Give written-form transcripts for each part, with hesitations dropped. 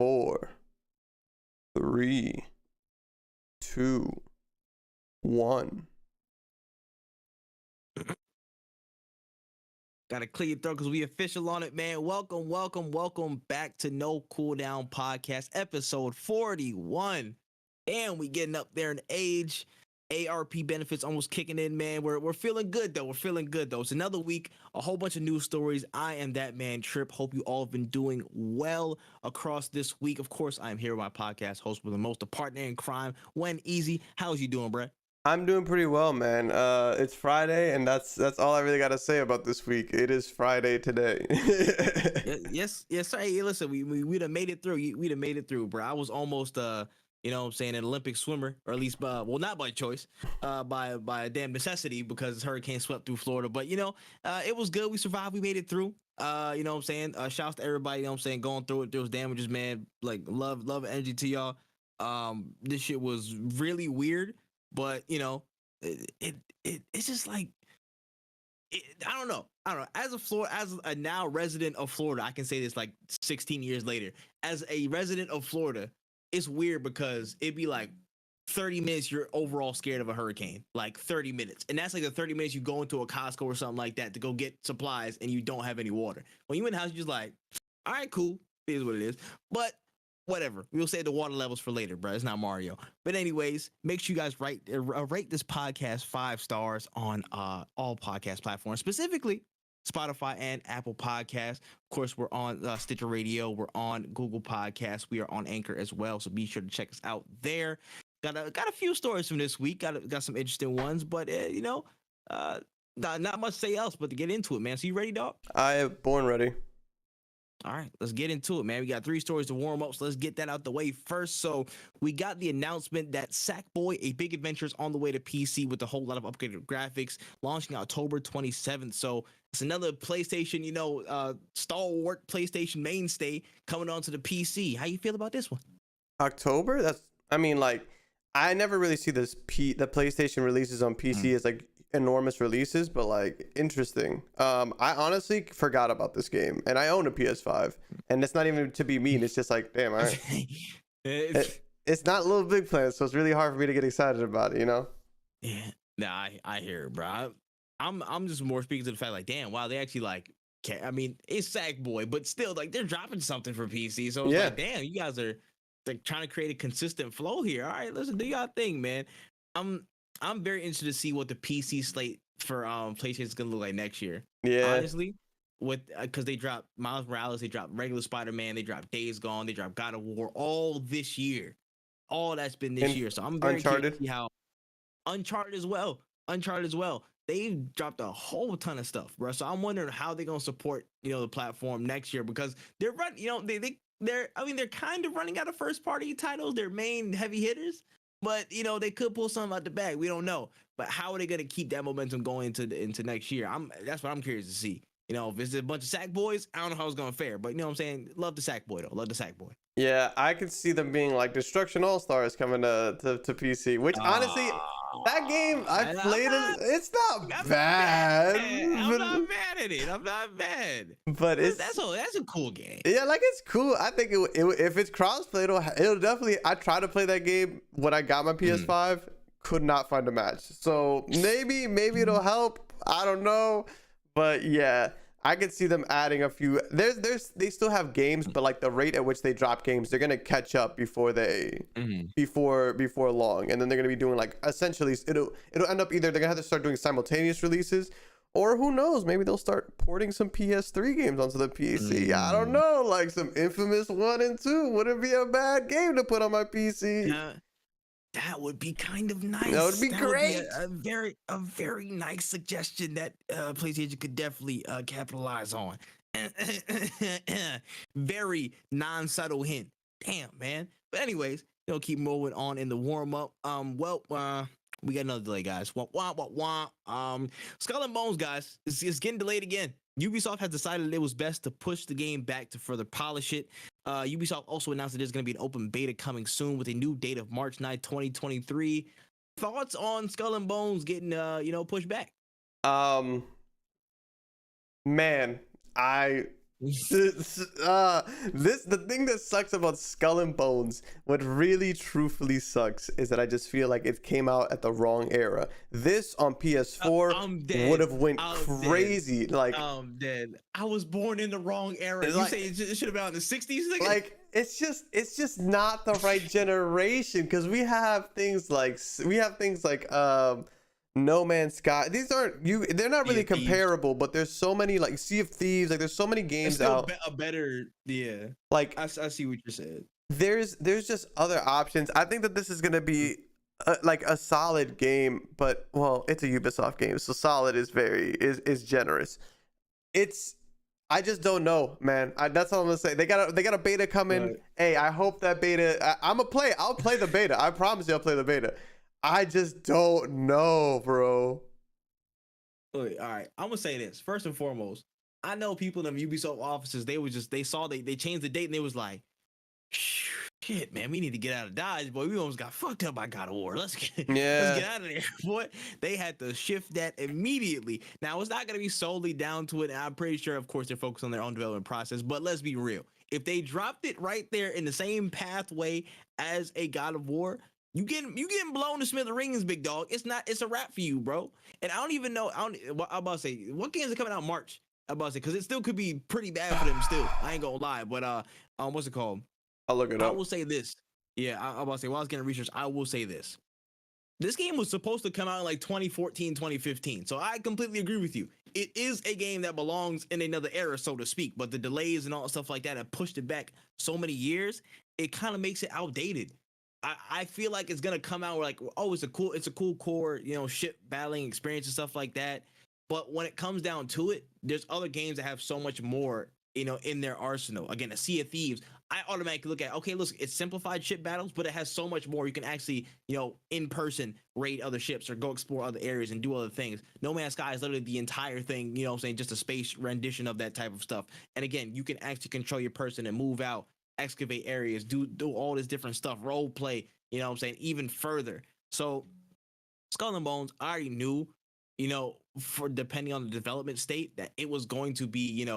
4, 3, 2, 1. Gotta clear your throat because we official on it, man. Welcome back to No Cooldown Podcast, episode 41. Damn, we getting up there in age. ARP benefits almost kicking in, man. We're feeling good though. It's another week, a whole bunch of news stories. I am that man, Trip. Hope you all have been doing well across this week. Of course, I am here with my podcast host with the most, a partner in crime, When Easy. How's you doing, bruh? I'm doing pretty well, man. It's Friday, and that's all I really got to say about this week. It is Friday today. yes. Hey, listen, we'd have made it through. We'd have made it through, bro. I was almost an Olympic swimmer, or at least well, not by choice, by a damn necessity, because hurricane swept through Florida. But it was good. We survived. We made it through. Shouts to everybody, going through it. There was damages, man. Like love energy to y'all. This shit was really weird, but it's just like, I don't know. As a now resident of Florida, I can say this like 16 years later. As a resident of Florida, it's weird because it'd be like 30 minutes you're overall scared of a hurricane, like 30 minutes. And that's like the 30 minutes you go into a Costco or something like that to go get supplies and you don't have any water. When you in the house, you're just like, all right, cool. It is what it is. But whatever. We'll save the water levels for later, bro. It's not Mario. But anyways, make sure you guys rate this podcast 5 stars on all podcast platforms, specifically Spotify and Apple Podcasts. Of course, we're on Stitcher Radio. We're on Google Podcasts. We are on Anchor as well, so be sure to check us out there. Got a few stories from this week. Got some interesting ones, but not much to say else but to get into it, man. So you ready, dog? I am born ready. All right, let's get into it, man. We got 3 stories to warm up, so let's get that out the way first. So we got the announcement that Sackboy: A Big Adventure is on the way to PC with a whole lot of upgraded graphics, launching October 27th. So it's another PlayStation, stalwart PlayStation mainstay coming onto the PC. How you feel about this one? October? I never really see the PlayStation releases on PC as like enormous releases, but like interesting. I honestly forgot about this game, and I own a PS5, and it's not even to be mean. It's just like, damn, all right. It's not Little Big Planet, so it's really hard for me to get excited about it, Yeah, nah, I hear it, bro. I'm just more speaking to the fact, like, damn, wow, they actually like. It's Sackboy, but still, like, they're dropping something for PC, so it's like, damn, you guys are like trying to create a consistent flow here. All right, listen, do y'all thing, man. I'm very interested to see what the PC slate for PlayStation is gonna look like next year. Yeah, honestly, because they dropped Miles Morales, they dropped regular Spider-Man, they dropped Days Gone, they dropped God of War, all this year. All that's been this year. So I'm very curious to see how Uncharted as well. They've dropped a whole ton of stuff, bro. So I'm wondering how they're gonna support the platform next year, because they're they're kind of running out of first party titles, their main heavy hitters. But they could pull something out the bag. We don't know. But how are they gonna keep that momentum going into next year? That's what I'm curious to see. If it's a bunch of sack boys, I don't know how it's gonna fare. But you know what I'm saying? Love the sack boy though. Love the sack boy. Yeah, I could see them being like Destruction All Stars coming to PC. Which honestly, that game I played it. It's not bad. I'm not mad at it. I'm not mad. But that's a cool game. Yeah, like it's cool. I think if it's crossplay, it'll definitely. I tried to play that game when I got my PS5. Could not find a match. So maybe it'll help. I don't know. But yeah, I could see them adding a few. They still have games, but like the rate at which they drop games, they're gonna catch up before long, and then they're gonna be doing like essentially it'll end up either they're gonna have to start doing simultaneous releases, or who knows, maybe they'll start porting some PS3 games onto the PC. I don't know, like some Infamous 1 and 2 wouldn't be a bad game to put on my PC. That would be kind of nice. That would be great. Would be a very nice suggestion that PlayStation could definitely capitalize on. Very non-subtle hint. Damn, man. But anyways, keep moving on in the warm-up. We got another delay, guys. Skull and Bones, guys, it's getting delayed again. Ubisoft has decided it was best to push the game back to further polish it. Ubisoft also announced that there's going to be an open beta coming soon with a new date of March 9, 2023. Thoughts on Skull and Bones getting pushed back? Man, I The thing that sucks about Skull and Bones, what really truthfully sucks, is that I just feel like it came out at the wrong era. This on PS4 I'm dead. would have went I'm crazy. dead. Like I'm dead. I was born in the wrong era. It's You like- say it should have been out in the 60s? Nigga? like it's just not the right generation, because we have things like No Man's Sky. These aren't they're not really Sea of Thieves. comparable, but there's so many, like Sea of Thieves, like there's so many it's games still out. a better, yeah. Like I see what you're saying. there's just other options. I think that this is gonna be like a solid game, but well, it's a Ubisoft game, so solid is is generous. I just don't know, man. That's all I'm gonna say. They got a beta coming. Right. Hey, I hope that beta. I'll play the beta. I promise you, I'll play the beta. I just don't know, bro. Look, all right, I'm gonna say this first and foremost. I know people in the Ubisoft offices. They changed the date and they was like, shit, man, we need to get out of Dodge, boy. We almost got fucked up by God of War. Let's get out of there, boy. They had to shift that immediately. Now it's not gonna be solely down to it. And I'm pretty sure, of course, they're focused on their own development process. But let's be real. If they dropped it right there in the same pathway as a God of War, you getting blown to smithereens, big dog. It's a wrap for you, bro. And I don't even know. I'm about to say, what games are coming out in March? I'm about to say, because it still could be pretty bad for them still. I ain't gonna lie, but what's it called? I'll look it I up. will say this. Yeah, I'm about to say, while I was getting research, I will say this. This game was supposed to come out in like 2014, 2015. So I completely agree with you. It is a game that belongs in another era, so to speak. But the delays and all stuff like that have pushed it back so many years. It kind of makes it outdated. I feel like it's gonna come out like, oh, it's a cool core, ship battling experience and stuff like that. But when it comes down to it, there's other games that have so much more, in their arsenal. Again, a Sea of Thieves, I automatically look at, okay, look, it's simplified ship battles, but it has so much more. You can actually, in person raid other ships or go explore other areas and do other things. No Man's Sky is literally the entire thing, what I'm saying, just a space rendition of that type of stuff. And again, you can actually control your person and move out, excavate areas, do all this different stuff, role play, what I'm saying, even further. So Skull and Bones, I already knew, for depending on the development state, that it was going to be,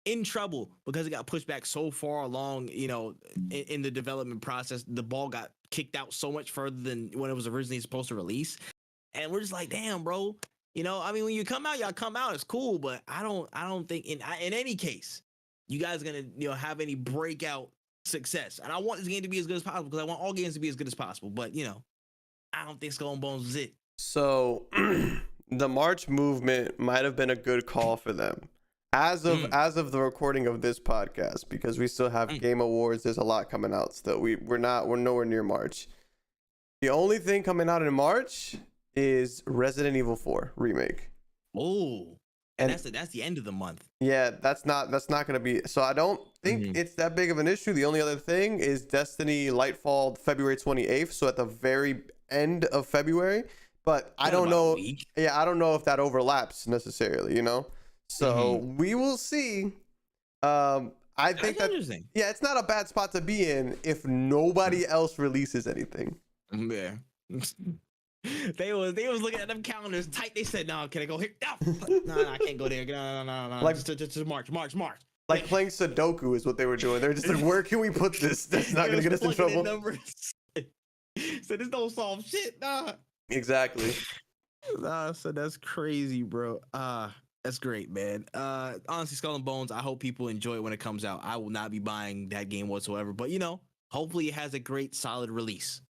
in trouble because it got pushed back so far along, in the development process. The ball got kicked out so much further than when it was originally supposed to release. And we're just like, damn, bro. I mean, when you come out, y'all come out, it's cool, but I don't think in any case, you guys are gonna, have any breakout success. And I want this game to be as good as possible because I want all games to be as good as possible. But I don't think Skull and Bones is it. So the March movement might have been a good call for them. As of the recording of this podcast, because we still have Game Awards, there's a lot coming out still. We're nowhere near March. The only thing coming out in March is Resident Evil 4 remake. Oh, and that's the end of the month. Yeah, that's not gonna be. So I don't think it's that big of an issue. The only other thing is Destiny Lightfall February 28th. So at the very end of February, but I don't know. Yeah, I don't know if that overlaps necessarily. So we will see. I think that's interesting. Yeah, it's not a bad spot to be in if nobody else releases anything. Yeah. They was looking at them calendars tight. They said, "No, can I go here? No, I can't go there. No. Like just March. Like playing Sudoku is what they were doing. They're just like, where can we put this? That's not gonna get us in trouble. So this don't solve shit, nah. Exactly. So that's crazy, bro. That's great, man. Honestly, Skull and Bones, I hope people enjoy it when it comes out. I will not be buying that game whatsoever, but hopefully it has a great, solid release.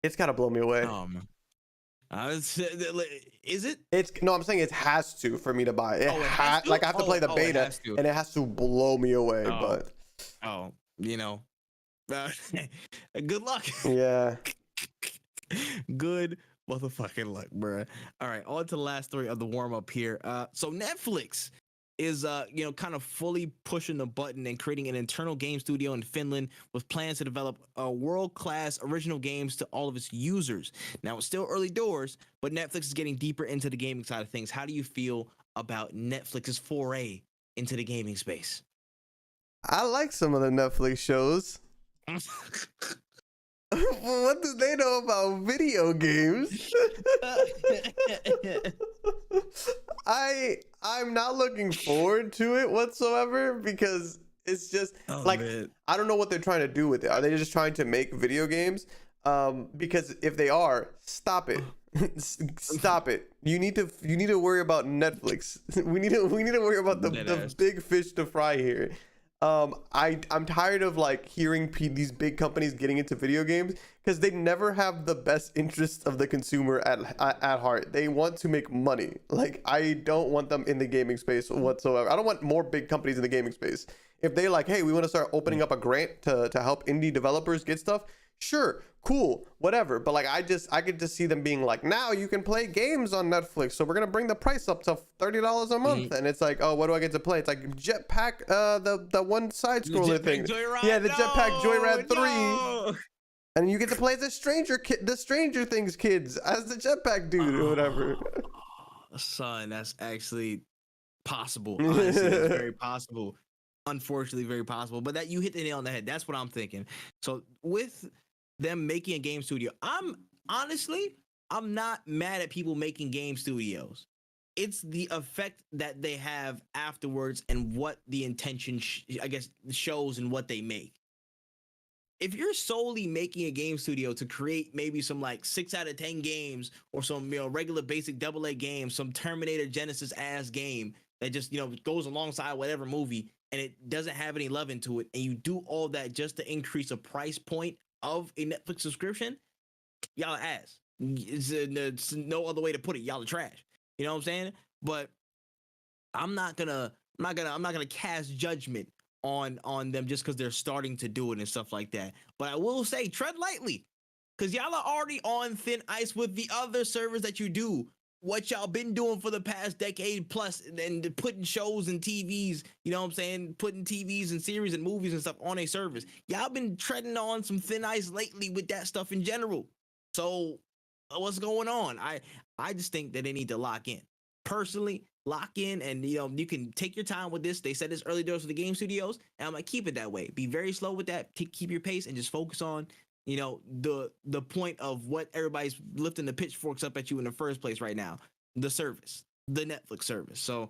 It's gotta blow me away. Is it? No, I'm saying it has to for me to buy it. Like I have to play the beta, and it has to blow me away. But good luck. Yeah. Good motherfucking luck, bruh. All right, on to the last story of the warm up here. So Netflix is kind of fully pushing the button and creating an internal game studio in Finland with plans to develop world-class original games to all of its users. Now, it's still early doors, but Netflix is getting deeper into the gaming side of things. How do you feel about Netflix's foray into the gaming space? I like some of the Netflix shows. What do they know about video games? I'm not looking forward to it whatsoever because it's just like man. I don't know what they're trying to do with it. Are they just trying to make video games? Because if they are, stop it. Stop it. You need to worry about Netflix. we need to worry about the big fish to fry here. I'm tired of like hearing these big companies getting into video games because they never have the best interests of the consumer at heart. They want to make money. Like I don't want them in the gaming space whatsoever. I don't want more big companies in the gaming space. If they like, hey, we want to start opening up a grant to help indie developers get stuff, sure, cool, whatever. But like I could just see them being like, now you can play games on Netflix, so we're gonna bring the price up to $30 a month. And it's like, oh, what do I get to play? It's like Jetpack, the one side scroller thing. Joyride? Yeah, the Jetpack Joyride 3. No. And you get to play as the Stranger Things kids as the Jetpack dude or whatever. Son, that's actually possible. Honestly, that's very possible. Unfortunately, very possible. But that you hit the nail on the head. That's what I'm thinking. So with them making a game studio, I'm not mad at people making game studios. It's the effect that they have afterwards and what the intention, I guess, shows in what they make. If you're solely making a game studio to create maybe some like 6 out of 10 games or some regular basic AA games, some Terminator Genesis ass game that just goes alongside whatever movie and it doesn't have any love into it, and you do all that just to increase a price point of a Netflix subscription, y'all are ass. It's no other way to put it. Y'all are trash. You know what I'm saying? But I'm not gonna cast judgment on them just because they're starting to do it and stuff like that. But I will say, tread lightly, because y'all are already on thin ice with the other servers that you do. What y'all been doing for the past decade plus, and putting shows and TVs, you know what I'm saying? Putting TVs and series and movies and stuff on a service. Y'all been treading on some thin ice lately with that stuff in general. So what's going on? I just think that they need to lock in. Personally, lock in, and you can take your time with this. They said this early doors for the game studios, and I'm gonna keep it that way. Be very slow with that. Keep your pace and just focus on the point of what everybody's lifting the pitchforks up at you in the first place right now, the service, the Netflix service. So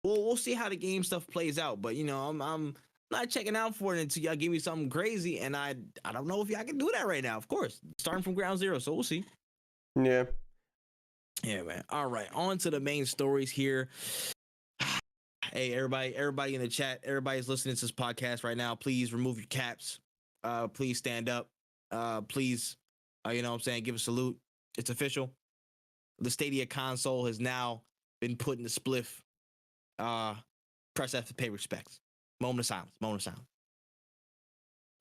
we'll see how the game stuff plays out, but I'm not checking out for it until y'all give me something crazy, and I don't know if y'all can do that right now. Of course, starting from ground zero, so we'll see. Yeah Man. All right, on to the main stories here. Hey, everybody in the chat, everybody's listening to this podcast right now, please remove your caps. Please stand up. Please, give a salute. It's official. The Stadia console has now been put in the spliff. Press F to pay respects. Moment of silence.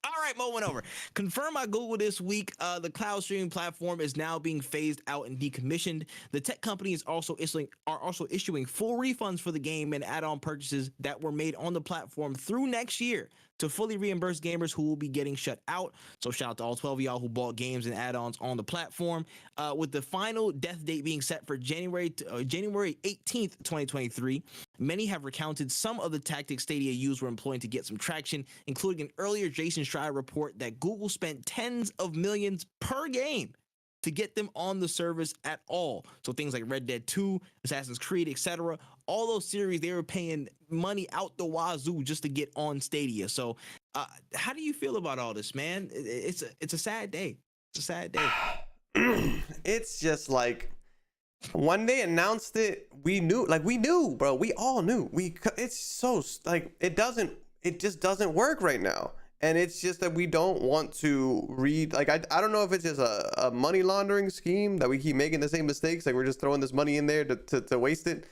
All right, moment over. Confirmed by Google this week, the cloud streaming platform is now being phased out and decommissioned. The tech company is also issuing full refunds for the game and add-on purchases that were made on the platform through next year to fully reimburse gamers who will be getting shut out. So shout out to all 12 of y'all who bought games and add-ons on the platform. With the final death date being set for January 18th, 2023, many have recounted some of the tactics Stadia used were employing to get some traction, including an earlier Jason Schreier report that Google spent tens of millions per game to get them on the service at all. So things like Red Dead 2, Assassin's Creed, etc., all those series, they were paying money out the wazoo just to get on Stadia. So how do you feel about all this, man? It's a sad day. It's a sad day. It's just like when they announced it, we knew, bro. We all knew. It's so like it just doesn't work right now. And it's just that we don't want to read, like, I don't know if it's just a money laundering scheme that we keep making the same mistakes. Like we're just throwing this money in there to waste it.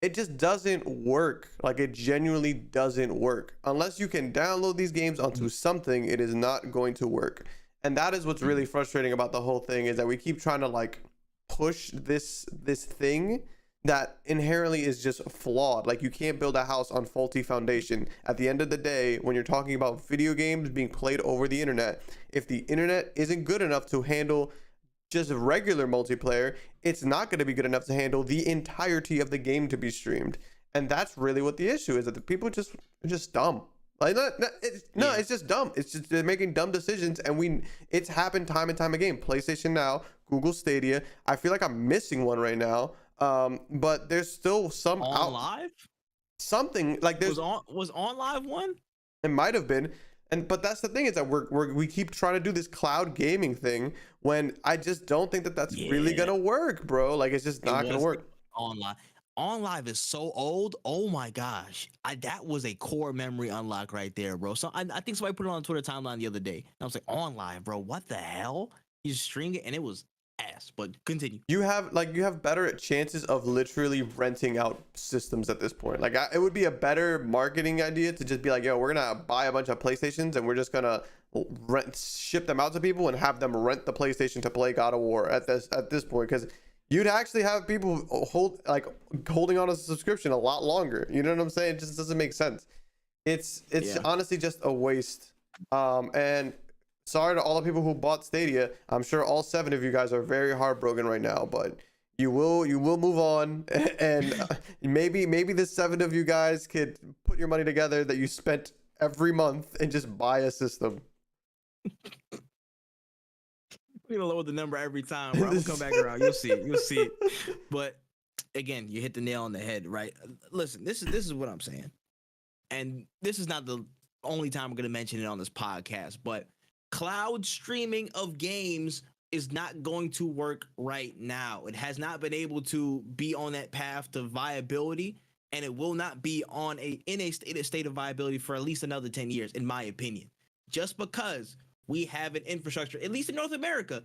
It just doesn't work. Like it genuinely doesn't work. Unless you can download these games onto something, it is not going to work. And that is what's really frustrating about the whole thing, is that we keep trying to like push this thing that inherently is just flawed. Like you can't build a house on faulty foundation. At the end of the day, when you're talking about video games being played over the internet, if the internet isn't good enough to handle just regular multiplayer, it's not going to be good enough to handle the entirety of the game to be streamed. And that's really what the issue is, that the people are just dumb. Like it's just dumb. It's just they're making dumb decisions, and it's happened time and time again. PlayStation Now, Google Stadia. I feel like I'm missing one right now. But there's still some On live something like there's was on live one. it might have been. But that's the thing is that we keep trying to do this cloud gaming thing when I just don't think that that's really gonna work, bro. Like it's just not gonna work. On live. On live is so old. Oh my gosh, that was a core memory unlock right there, bro. So I think somebody put it on Twitter timeline the other day. And I was like, on live, bro. What the hell? You streamed it and it was ass. But continue. You have better chances of literally renting out systems at this point. Like it would be a better marketing idea to just be like, yo, we're gonna buy a bunch of PlayStations and we're just gonna ship them out to people and have them rent the PlayStation to play God of War at this point, because you'd actually have people holding on to a subscription a lot longer. You know what I'm saying? It just doesn't make sense. It's honestly just a waste. And sorry to all the people who bought Stadia. I'm sure all 7 of you guys are very heartbroken right now, but you will move on, and maybe the 7 of you guys could put your money together that you spent every month and just buy a system. We're gonna lower the number every time, bro. We'll come back around. You'll see it. But again, you hit the nail on the head, right? Listen, this is what I'm saying, and this is not the only time we're gonna mention it on this podcast, but cloud streaming of games is not going to work right now. It has not been able to be on that path to viability, and it will not be in a state of viability for at least another 10 years, in my opinion. Just because we have an infrastructure, at least in North America,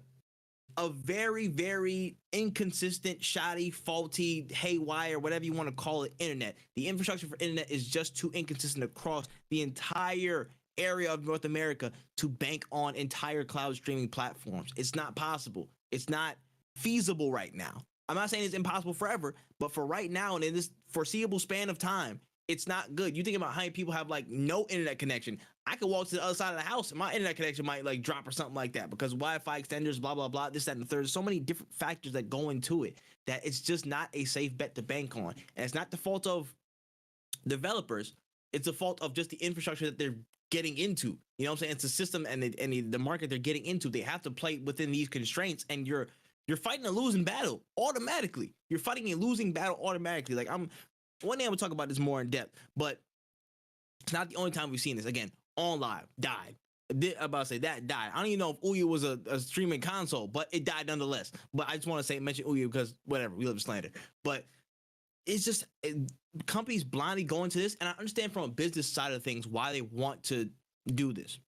a very, very inconsistent, shoddy, faulty, haywire, whatever you want to call it, internet. The infrastructure for internet is just too inconsistent across the entire area of North America to bank on entire cloud streaming platforms. It's not possible. It's not feasible right now. I'm not saying it's impossible forever, but for right now and in this foreseeable span of time, it's not good. You think about how many people have like no internet connection. I could walk to the other side of the house and my internet connection might like drop or something like that because Wi-Fi extenders, blah, blah, blah, this, that, and the third. There's so many different factors that go into it that it's just not a safe bet to bank on. And it's not the fault of developers. It's the fault of just the infrastructure that they're getting into. You know what I'm saying? It's a system and the market they're getting into. They have to play within these constraints, and you're fighting a losing battle automatically. You're fighting a losing battle automatically. Like one day I'm gonna talk about this more in depth, but it's not the only time we've seen this. Again, on live died. I'm about to say that died. I don't even know if Ouya was a streaming console, but it died nonetheless. But I just want to mention Ouya because whatever, we live in slander. But it's just companies blindly go into this, and I understand from a business side of things why they want to do this.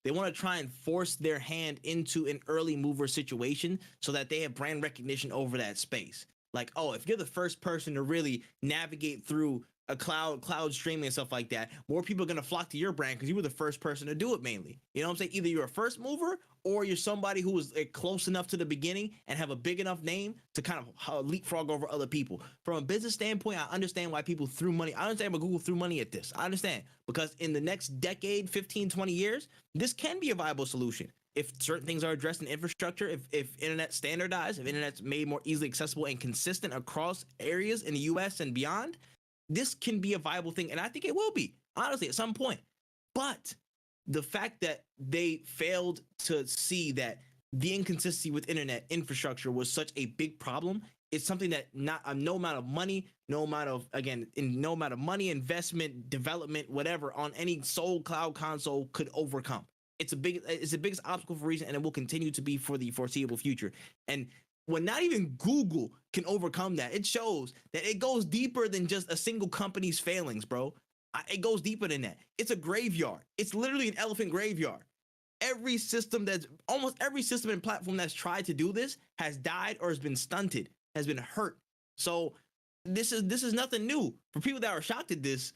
They want to try and force their hand into an early mover situation so that they have brand recognition over that space. Like, oh, if you're the first person to really navigate through a cloud streaming and stuff like that, more people are going to flock to your brand because you were the first person to do it mainly. You know what I'm saying? Either you're a first mover or you're somebody who was close enough to the beginning and have a big enough name to kind of leapfrog over other people. From a business standpoint, I understand why people threw money. I understand why Google threw money at this. I understand because in the next decade, 15, 20 years, this can be a viable solution. If certain things are addressed in infrastructure, if internet standardized, if internet's made more easily accessible and consistent across areas in the US and beyond, this can be a viable thing. And I think it will be, honestly, at some point. But the fact that they failed to see that the inconsistency with internet infrastructure was such a big problem is something that no amount of money, no amount of money, investment, development, whatever, on any sole cloud console could overcome. It's the biggest obstacle for a reason, and it will continue to be for the foreseeable future. And when not even Google can overcome that, it shows that it goes deeper than just a single company's failings, bro. It goes deeper than that. It's a graveyard. It's literally an elephant graveyard. Almost every system and platform that's tried to do this has died or has been stunted, has been hurt. So this is nothing new. For people that are shocked at this,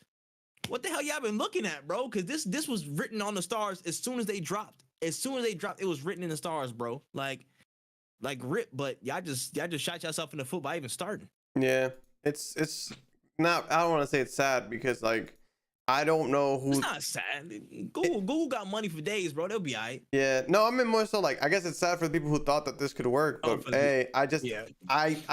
what the hell y'all been looking at, bro? Because this was written on the stars as soon as they dropped. As soon as they dropped, it was written in the stars, bro. Like rip, but y'all just shot yourself in the foot by even starting. Yeah, it's not. I don't want to say it's sad because like I don't know who. It's not sad. Google got money for days, bro. They'll be alright. Yeah, no, I mean more so like I guess it's sad for the people who thought that this could work, but I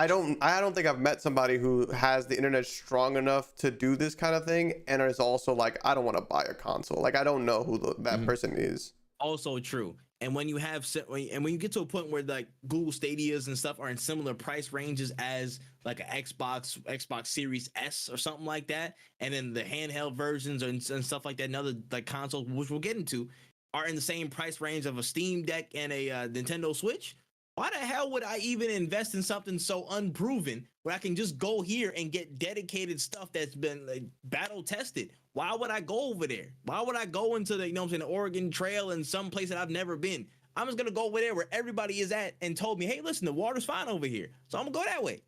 don't think I've met somebody who has the internet strong enough to do this kind of thing, and is also like I don't want to buy a console. Like I don't know who that person is. Also true. And when you have and when you get to a point where like Google Stadias and stuff are in similar price ranges as like an Xbox Series S or something like that, and then the handheld versions and stuff like that, and other like consoles, which we'll get into, are in the same price range of a Steam Deck and a Nintendo Switch. Why the hell would I even invest in something so unproven where I can just go here and get dedicated stuff that's been like, battle tested? Why would I go over there? Why would I go into the, the Oregon Trail and some place that I've never been? I'm just gonna go over there where everybody is at and told me, hey, listen, the water's fine over here. So I'm gonna go that way.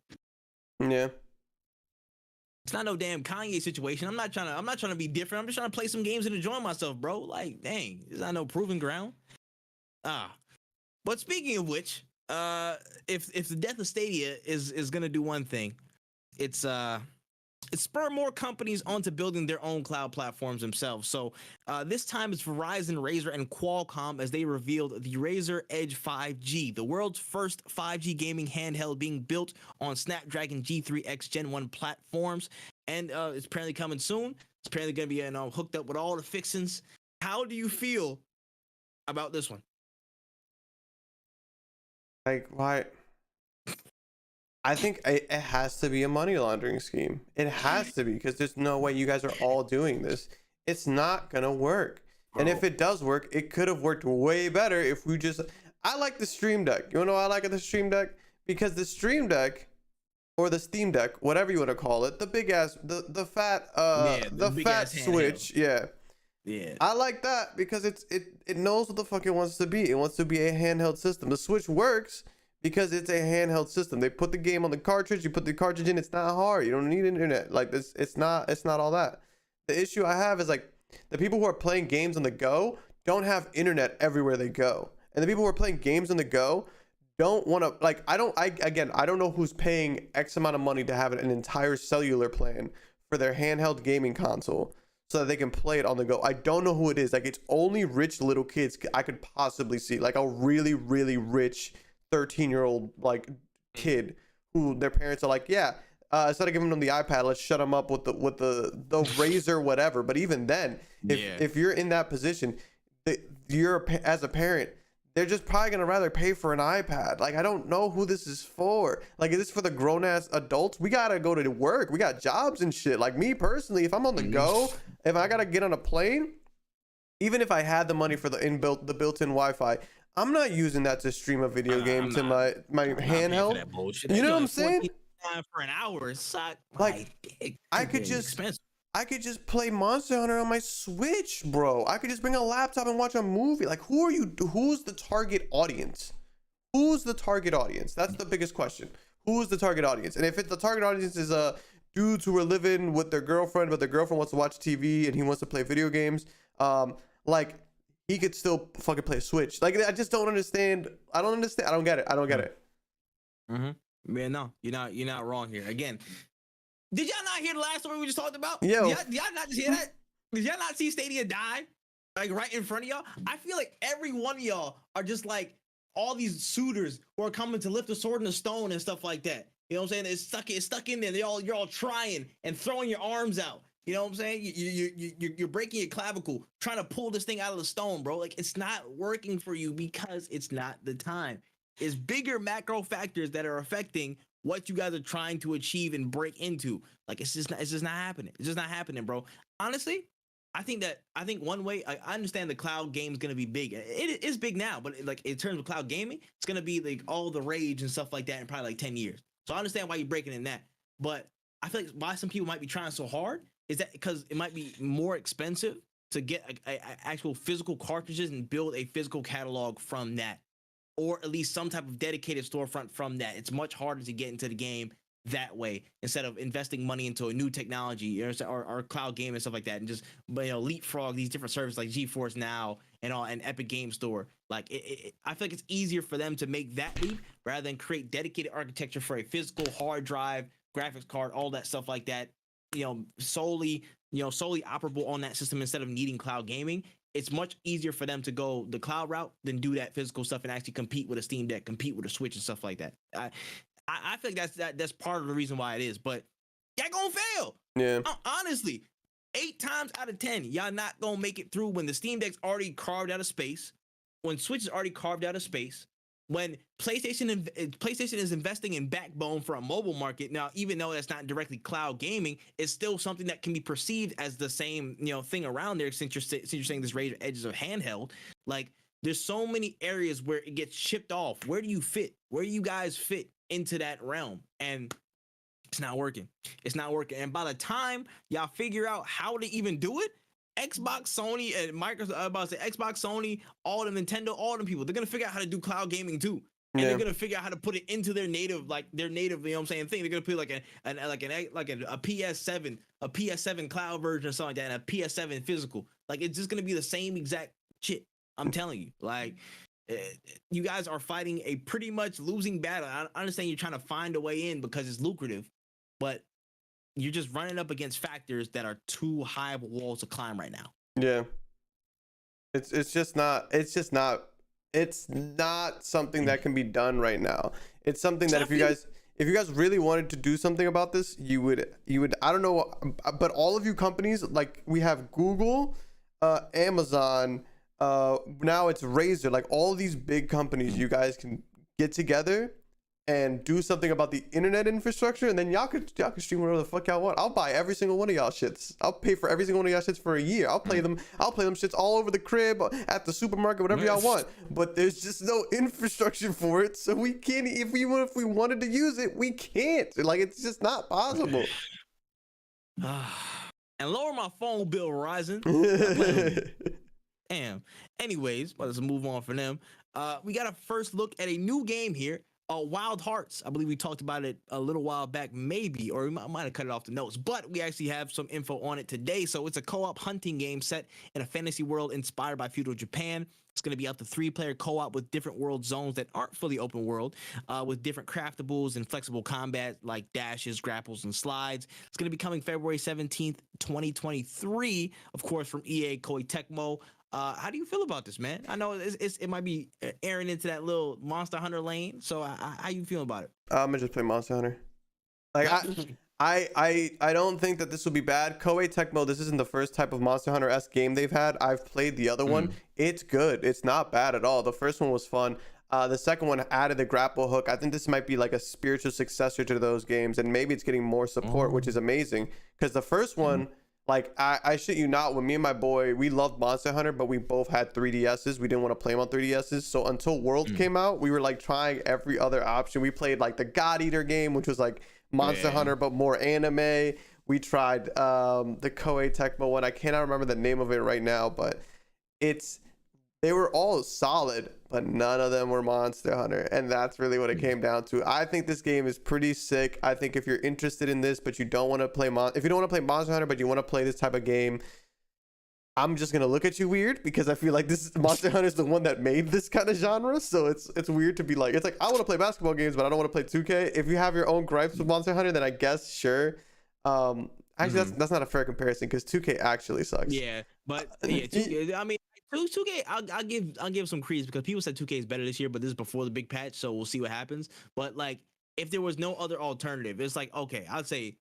Yeah. It's not no damn Kanye situation. I'm not trying to be different. I'm just trying to play some games and enjoy myself, bro. Like, dang, it's not no proven ground. But speaking of which, if the death of Stadia is gonna do one thing, it's spur more companies onto building their own cloud platforms themselves. So this time it's Verizon, Razer, and Qualcomm as they revealed the Razer Edge 5G, the world's first 5G gaming handheld being built on Snapdragon G3X Gen 1 platforms. And it's apparently coming soon. It's apparently going to be hooked up with all the fixings. How do you feel about this one? Like, why? I think it has to be a money laundering scheme. It has to be, because there's no way you guys are all doing this. It's not going to work. And if it does work, it could have worked way better if we just... I like the Stream Deck. You know why I like the Stream Deck? Because the Stream Deck, or the Steam Deck, whatever you want to call it, the big ass, the fat, the fat Switch, yeah. I like that because it knows what the fuck it wants to be. It wants to be a handheld system. The Switch works because it's a handheld system. They put the game on the cartridge, you put the cartridge in, it's not hard. You don't need internet. Like this, it's not all that. The issue I have is like the people who are playing games on the go don't have internet everywhere they go. And the people who are playing games on the go don't want to, like, I don't know who's paying X amount of money to have an entire cellular plan for their handheld gaming console so that they can play it on the go. I don't know who it is. Like, it's only rich little kids I could possibly see. Like a really, really rich 13-year-old like kid who their parents are like, yeah, instead of giving them the iPad, let's shut them up with the Razer whatever. But even then, if you're in that position, you're as a parent, they're just probably gonna rather pay for an iPad. Like, I don't know who this is for. Like, is this for the grown ass adults? We gotta go to work. We got jobs and shit. Like me personally, if I'm on the go, if I gotta get on a plane, even if I had the money for the built-in Wi-Fi, I'm not using that to stream a video game to my handheld. You know what I'm saying? For an hour, suck. Like, I could just play Monster Hunter on my Switch, bro. I could just bring a laptop and watch a movie. Like, who's the target audience? Who's the target audience? That's the biggest question. Who's the target audience? And if the target audience is dudes who are living with their girlfriend, but their girlfriend wants to watch TV and he wants to play video games, like, he could still fucking play a Switch. Like, I just don't understand. I don't understand. I don't get it. Man, no, you're not wrong here. Again, did y'all not hear the last story we just talked about? Yo. Did y'all not just hear that? Did y'all not see Stadia die? Like, right in front of y'all? I feel like every one of y'all are just like all these suitors who are coming to lift a sword in a stone and stuff like that. You know what I'm saying? It's stuck in there. You're all trying and throwing your arms out. You know what I'm saying? You're breaking your clavicle trying to pull this thing out of the stone, bro. Like, it's not working for you because it's not the time. It's bigger macro factors that are affecting what you guys are trying to achieve and break into. Like, it's just not happening. It's just not happening, bro. Honestly, I think one way, I understand the cloud game is going to be big. It is big now, but like in terms of cloud gaming, it's going to be like all the rage and stuff like that in probably like 10 years. So I understand why you're breaking in that. But I feel like why some people might be trying so hard is that because it might be more expensive to get actual physical cartridges and build a physical catalog from that, or at least some type of dedicated storefront from that. It's much harder to get into the game that way instead of investing money into a new technology or cloud game and stuff like that, and just leapfrog these different services like GeForce Now and Epic Game Store. Like, I feel like it's easier for them to make that leap rather than create dedicated architecture for a physical hard drive, graphics card, all that stuff like that. Solely operable on that system instead of needing cloud gaming. It's much easier for them to go the cloud route than do that physical stuff and actually compete with a Steam Deck, compete with a Switch and stuff like that. I feel like that's part of the reason why it is, but y'all gonna fail. Yeah. Honestly, 8 times out of 10, y'all not gonna make it through when the Steam Deck's already carved out of space. when Switch has already carved out a space, when PlayStation is investing in backbone for a mobile market now, even though that's not directly cloud gaming, it's still something that can be perceived as the same thing around there. Since you're saying this Razer Edge is a handheld, like there's so many areas where it gets shipped off. Where do you fit? Where do you guys fit into that realm? And it's not working. It's not working. And by the time y'all figure out how to even do it, Xbox, Sony, and Microsoft, I'm about to say Xbox, Sony, all the Nintendo, all them people, they're gonna figure out how to do cloud gaming too. And they're gonna figure out how to put it into their native, thing. They're gonna put like a PS7 cloud version or something like that, and a PS7 physical. Like it's just gonna be the same exact shit. I'm telling you, like you guys are fighting a pretty much losing battle. I understand you're trying to find a way in because it's lucrative, but you're just running up against factors that are too high of a wall to climb right now. Yeah. It's not something that can be done right now. It's something that if you guys really wanted to do something about this, you would I don't know, but all of you companies, like we have Google, Amazon, now it's Razer, like all these big companies, you guys can get together and do something about the internet infrastructure, and then y'all could stream whatever the fuck y'all want. I'll buy every single one of y'all shits. I'll pay for every single one of y'all shits for a year. I'll play them shits all over the crib, at the supermarket, whatever y'all want. But there's just no infrastructure for it, so we can't. If we wanted to use it, we can't. Like it's just not possible. And lower my phone bill, Verizon. Damn. Anyways, let's move on from them. We got a first look at a new game here. Wild Hearts. I believe we talked about it a little while back, maybe, or we might have cut it off the notes, but we actually have some info on it today. So it's a co-op hunting game set in a fantasy world inspired by feudal Japan. It's going to be up to 3-player co-op with different world zones that aren't fully open world, with different craftables and flexible combat like dashes, grapples, and slides. It's going to be coming February 17th, 2023, of course, from EA Koei Tecmo. How do you feel about this, man? I know it might be airing into that little Monster Hunter lane. So how you feel about it? I'm gonna just play Monster Hunter. Like I don't think that this will be bad. Koei Tecmo, this isn't the first type of Monster Hunter-esque game they've had. I've played the other one. It's good. It's not bad at all. The first one was fun. The second one added the grapple hook. I think this might be like a spiritual successor to those games, and maybe it's getting more support, which is amazing. Because the first one. Like, I shit you not, when me and my boy, we loved Monster Hunter, but we both had 3DSs. We didn't want to play them on 3DSs. So until World came out, we were like trying every other option. We played like the God Eater game, which was like Monster Hunter, but more anime. We tried the Koei Tecmo one. I cannot remember the name of it right now, but they were all solid, but none of them were Monster Hunter. And that's really what it came down to. I think this game is pretty sick. I think if you're interested in this, but you don't want to play if you don't want to play Monster Hunter, but you want to play this type of game, I'm just going to look at you weird because I feel like Monster Hunter is the one that made this kind of genre. So it's weird to be like, it's like, I want to play basketball games, but I don't want to play 2K. If you have your own gripes with Monster Hunter, then I guess, sure. Actually, that's not a fair comparison because 2K actually sucks. Yeah, but yeah, 2K, I mean, 2K, I'll give some credence because people said 2K is better this year, but this is before the big patch, so we'll see what happens. But like, if there was no other alternative, it's like, okay, I'd say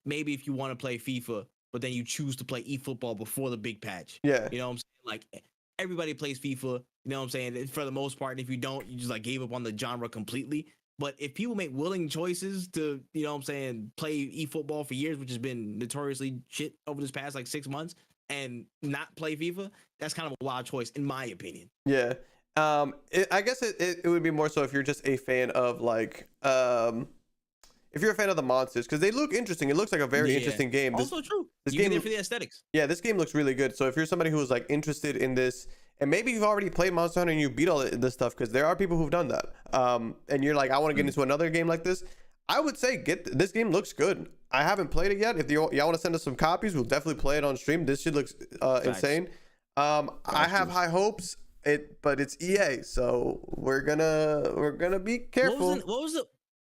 maybe if you want to play FIFA, but then you choose to play eFootball before the big patch. Yeah, you know what I'm saying? Like everybody plays FIFA, you know what I'm saying? For the most part, and if you don't, you just like gave up on the genre completely. But if people make willing choices to, you know what I'm saying, play eFootball for years, which has been notoriously shit over this past like 6 months, and not play FIFA, that's kind of a wild choice, in my opinion. Yeah. I guess it would be more so if you're just a fan of like, if you're a fan of the monsters, because they look interesting. It looks like a very interesting game. Also true. This you game there for the aesthetics. Yeah, this game looks really good. So if you're somebody who's like interested in this, and maybe you've already played Monster Hunter and you beat all this stuff, because there are people who've done that. And you're like, I want to get into another game like this. I would say this game looks good. I haven't played it yet. If y'all want to send us some copies, we'll definitely play it on stream. This shit looks insane. I have high hopes. But it's EA, so we're gonna be careful.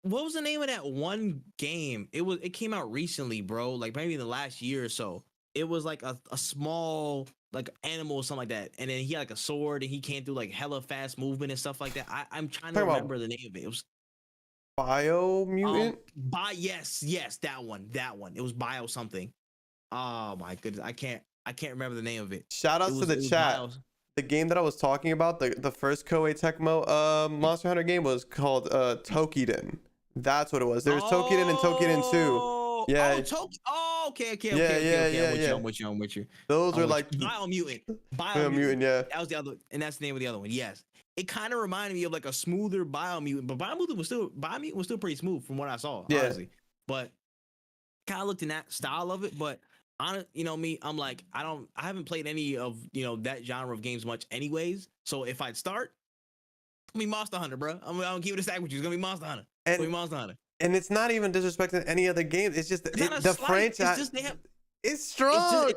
What was the name of that one game? It came out recently, bro. Like maybe in the last year or so. It was like a small like animal or something like that, and then he had like a sword and he can't do like hella fast movement and stuff like that. I'm trying to remember the name of it. It was Biomutant. Yes, that one. It was Bio something. Oh my goodness, I can't remember the name of it. Shout out to the chat. the game that I was talking about, the first Koei Tecmo Monster Hunter game was called Tokiden. That's what it was. There's Tokiden and Tokiden 2. Yeah. Okay. I'm with you. Those are like Biomutant. Biomutant, yeah. That was the other, and that's the name of the other one. Yes. It kind of reminded me of like a smoother Biomutant, but Biomutant was still pretty smooth from what I saw, honestly. But kind of looked in that style of it, but me, I'm like, I haven't played any of that genre of games much anyways. So if I'd start, it's gonna be Monster Hunter, bro. I'm gonna keep it a stack with you. It's gonna be Monster Hunter. And it's not even disrespecting any other game. It's just the franchise. It's just it's strong.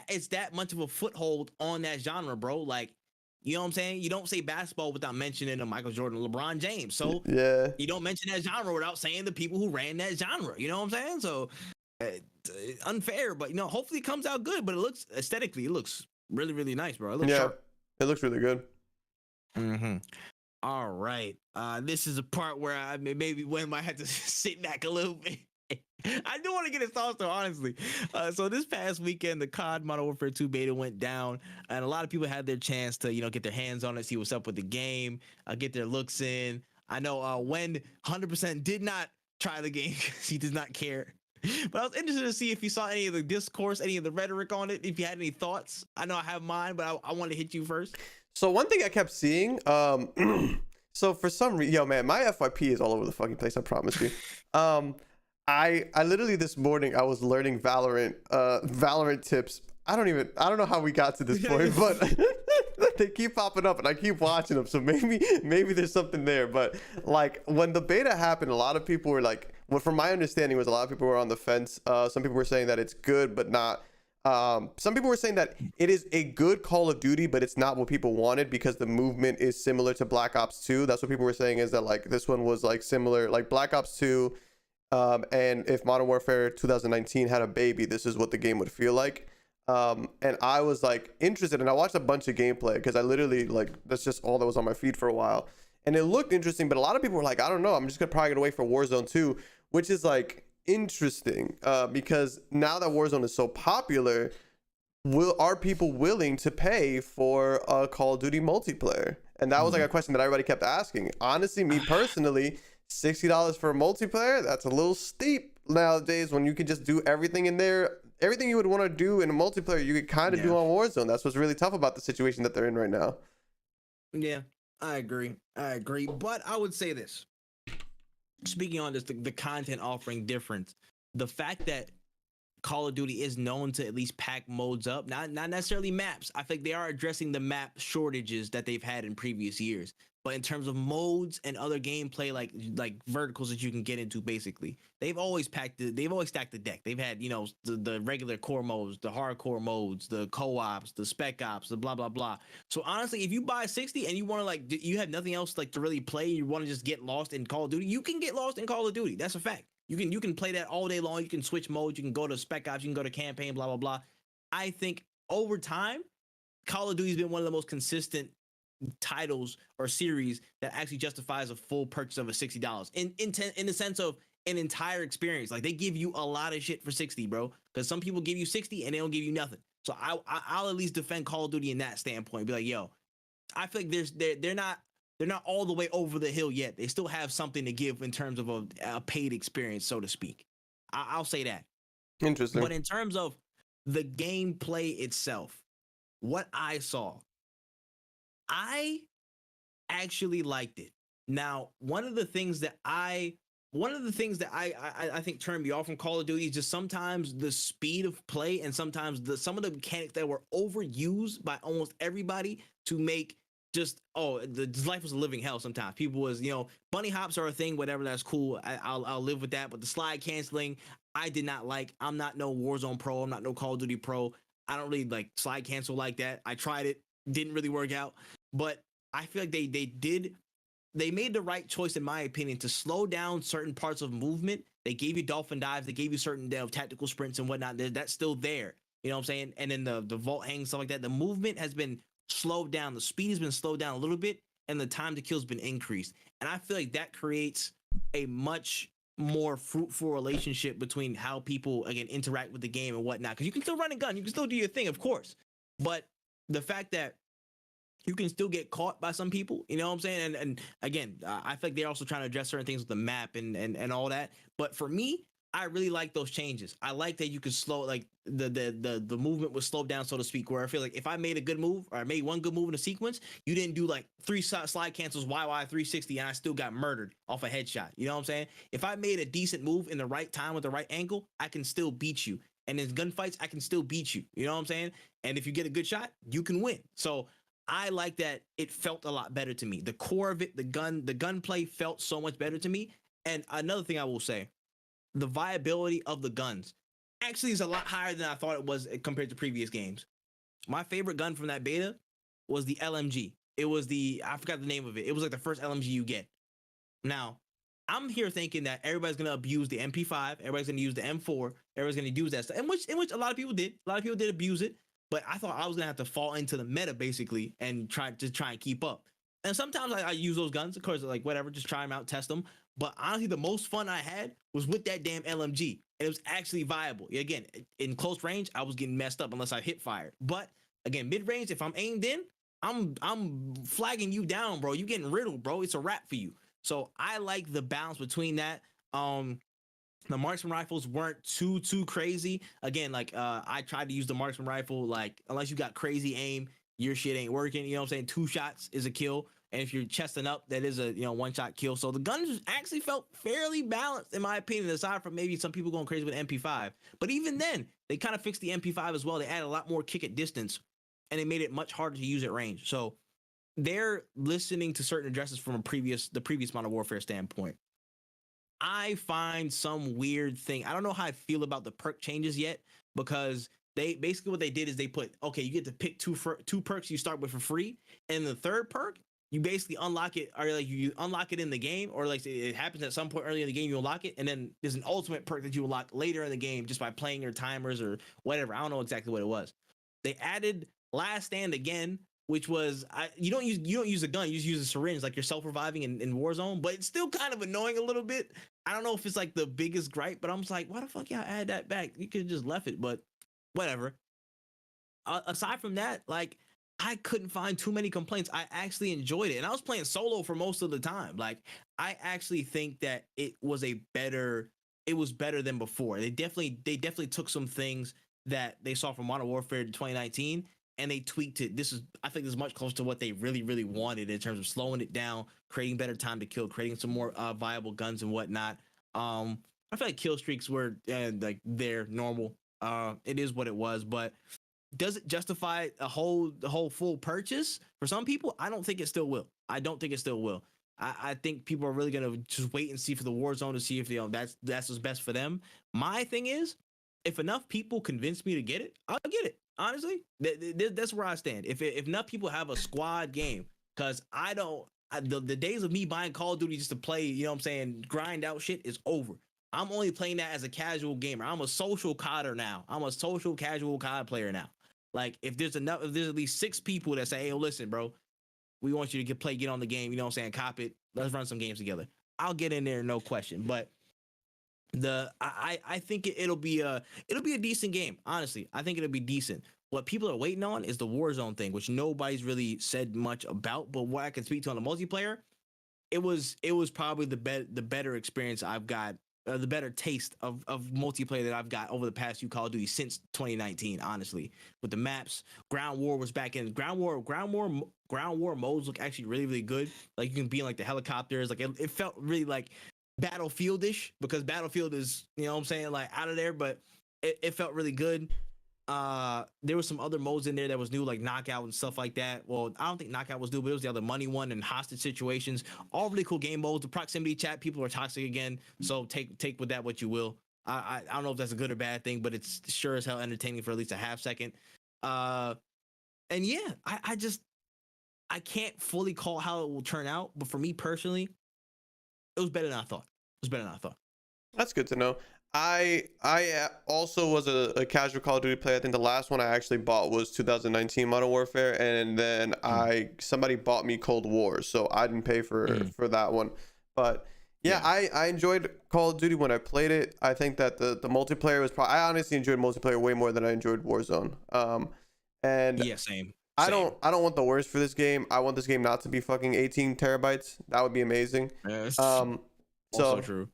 It's that much of a foothold on that genre, bro. Like, you know what I'm saying? You don't say basketball without mentioning Michael Jordan, LeBron James. So yeah, you don't mention that genre without saying the people who ran that genre. You know what I'm saying? So unfair, but hopefully it comes out good. But it looks aesthetically, it looks really, really nice, bro. It looks sharp. It looks really good. Mm-hmm. All right. This is a part where I maybe Wayne might have to sit back a little bit. I do want to get his thoughts though, honestly. So this past weekend, the COD Modern Warfare 2 beta went down, and a lot of people had their chance to, get their hands on it, see what's up with the game, get their looks in. I know Wen 100% did not try the game because he does not care. But I was interested to see if you saw any of the discourse, any of the rhetoric on it, if you had any thoughts. I know I have mine, but I want to hit you first. So one thing I kept seeing, so for some reason, man, my FYP is all over the fucking place, I promise you. I literally this morning I was learning Valorant tips. I don't know how we got to this point, but they keep popping up and I keep watching them. So maybe there's something there. But like when the beta happened, a lot of people were like, well, from my understanding was a lot of people were on the fence. Some people were saying that it's good, but not. Some people were saying that it is a good Call of Duty, but it's not what people wanted because the movement is similar to Black Ops 2. That's what people were saying, is that like this one was like similar, like Black Ops 2. And if Modern Warfare 2019 had a baby, this is what the game would feel like. And I was like interested, and I watched a bunch of gameplay because I literally like that's just all that was on my feed for a while, and it looked interesting. But a lot of people were like, I don't know, I'm just probably gonna wait for Warzone 2, which is like interesting because now that Warzone is so popular, are people willing to pay for a Call of Duty multiplayer? And that was like a question that everybody kept asking. Honestly, me personally, $60 for a multiplayer, that's a little steep nowadays when you can just do everything in there. Everything you would want to do in a multiplayer, you could kind of do on Warzone. That's what's really tough about the situation that they're in right now. Yeah, I agree. But I would say this. Speaking on this, the content offering difference, the fact that Call of Duty is known to at least pack modes up, not necessarily maps. I think they are addressing the map shortages that they've had in previous years. But in terms of modes and other gameplay, like verticals that you can get into, basically, they've always stacked the deck. They've had, the regular core modes, the hardcore modes, the co-ops, the spec ops, the blah blah blah. So honestly, if you buy 60 and you want to you have nothing else to really play, you want to just get lost in Call of Duty, you can get lost in Call of Duty. That's a fact. You can play that all day long. You can switch modes. You can go to spec ops. You can go to campaign. Blah blah blah. I think over time, Call of Duty has been one of the most consistent titles or series that actually justifies a full purchase of a $60 in the sense of an entire experience. Like, they give you a lot of shit for 60, bro, because some people give you 60 and they don't give you nothing. So I'll at least defend Call of Duty in that standpoint. Be like, yo, I feel like they're not all the way over the hill yet. They still have something to give in terms of a paid experience, so to speak. I'll say that. Interesting. But in terms of the gameplay itself, what I saw, I actually liked it. Now, one of the things that I think turned me off from Call of Duty is just sometimes the speed of play and sometimes some of the mechanics that were overused by almost everybody to make just life was a living hell. Sometimes people was, bunny hops are a thing, whatever, that's cool. I'll live with that. But the slide canceling, I did not like. I'm not no Warzone pro. I'm not no Call of Duty pro. I don't really like slide cancel like that. I tried it, didn't really work out. But I feel like they made the right choice, in my opinion, to slow down certain parts of movement. They gave you dolphin dives. They gave you certain tactical sprints and whatnot. That's still there. You know what I'm saying? And then the vault hang, stuff like that. The movement has been slowed down. The speed has been slowed down a little bit, and the time to kill has been increased. And I feel like that creates a much more fruitful relationship between how people, again, interact with the game and whatnot. Because you can still run a gun. You can still do your thing, of course. But the fact that you can still get caught by some people, you know what I'm saying? And again, I feel like they're also trying to address certain things with the map and all that. But for me, I really like those changes. I like that you can slow, like the movement was slowed down, so to speak, where I feel like if I made a good move or I made one good move in a sequence, you didn't do like 3 slide cancels, YY 360, and I still got murdered off a headshot. You know what I'm saying? If I made a decent move in the right time with the right angle, I can still beat you. And in gunfights, I can still beat you. You know what I'm saying? And if you get a good shot, you can win. So I like that it felt a lot better to me. The core of it, the gunplay felt so much better to me. And another thing I will say, the viability of the guns actually is a lot higher than I thought it was compared to previous games. My favorite gun from that beta was the LMG. It was I forgot the name of it. It was like the first LMG you get. Now, I'm here thinking that everybody's gonna abuse the MP5, everybody's gonna use the M4, everybody's gonna use that stuff, in which a lot of people did. A lot of people did abuse it, but I thought I was gonna have to fall into the meta basically and try and keep up. And sometimes I use those guns, of course, like whatever, just try them out, test them. But honestly, the most fun I had was with that damn LMG. And it was actually viable. Again, in close range, I was getting messed up unless I hit fire. But again, mid range, if I'm aimed in, I'm flagging you down, bro. You getting riddled, bro. It's a wrap for you. So I like the balance between that. The marksman rifles weren't too crazy. Again, like I tried to use the marksman rifle, like unless you got crazy aim, your shit ain't working. You know what I'm saying? 2 shots is a kill. And if you're chesting up, that is a 1-shot kill. So the guns actually felt fairly balanced, in my opinion, aside from maybe some people going crazy with MP5. But even then, they kind of fixed the MP5 as well. They added a lot more kick at distance, and they made it much harder to use at range. So they're listening to certain addresses from the previous Modern Warfare standpoint. I find some weird thing. I don't know how I feel about the perk changes yet, because they basically what they did is they put, okay, you get to pick two perks you start with for free, and the third perk you basically unlock it, or like you unlock it in the game, or like it happens at some point early in the game, you unlock it, and then there's an ultimate perk that you unlock later in the game just by playing your timers or whatever. I don't know exactly what it was. They added Last Stand again, which was you don't use a gun, you just use a syringe, like you're self-reviving in Warzone, but it's still kind of annoying a little bit. I don't know if it's like the biggest gripe, but I'm just like, why the fuck y'all add that back? You could have just left it, but whatever. Aside from that, like, I couldn't find too many complaints. I actually enjoyed it, and I was playing solo for most of the time. Like, I actually think that it was better than before. They definitely took some things that they saw from Modern Warfare 2019 and they tweaked it. I think this is much closer to what they really wanted in terms of slowing it down, creating better time to kill, creating some more viable guns and whatnot. I feel like kill streaks were like they're normal. It is what it was, but does it justify the whole full purchase for some people? I don't think it still will. I think people are really gonna just wait and see for the Warzone to see if that's what's best for them. My thing is, if enough people convince me to get it, I'll get it. Honestly, that's where I stand. If enough people have a squad game, because the days of me buying Call of Duty just to play, you know what I'm saying, grind out shit is over. I'm only playing that as a casual gamer. I'm a social CODer now. I'm a social casual COD player now. Like, if there's at least 6 people that say, hey, listen, bro, we want you to get on the game, you know what I'm saying, cop it, let's run some games together, I'll get in there, no question. But I think it'll be a decent game. Honestly, I think it'll be decent. What people are waiting on is the Warzone thing, which nobody's really said much about. But what I can speak to on the multiplayer, it was probably the better experience I've got, the better taste of multiplayer that I've got over the past few Call of Duty since 2019. Honestly, with the maps, Ground War was back in. Ground War modes look actually really good. Like, you can be in like the helicopters. Like, it felt really like Battlefield-ish, because Battlefield is, you know what I'm saying, like out of there, but it felt really good. There was some other modes in there that was new, like Knockout and stuff like that. Well, I don't think Knockout was new, but it was the other money one and hostage situations. All really cool game modes. The proximity chat, people are toxic again, so take with that what you will. I don't know if that's a good or bad thing, but it's sure as hell entertaining for at least a half second. And yeah, I can't fully call how it will turn out, but for me personally, it was better than I thought. That's good to know. I also was a casual Call of Duty player. I think the last one I actually bought was 2019 Modern Warfare, and then somebody bought me Cold War, so I didn't pay for that one. But yeah, I enjoyed Call of Duty when I played it. I think that the multiplayer was I honestly enjoyed multiplayer way more than I enjoyed Warzone. And yeah, same. I don't want the worst for this game. I want this game not to be fucking 18 terabytes. That would be amazing. Yes. Um, Also so true.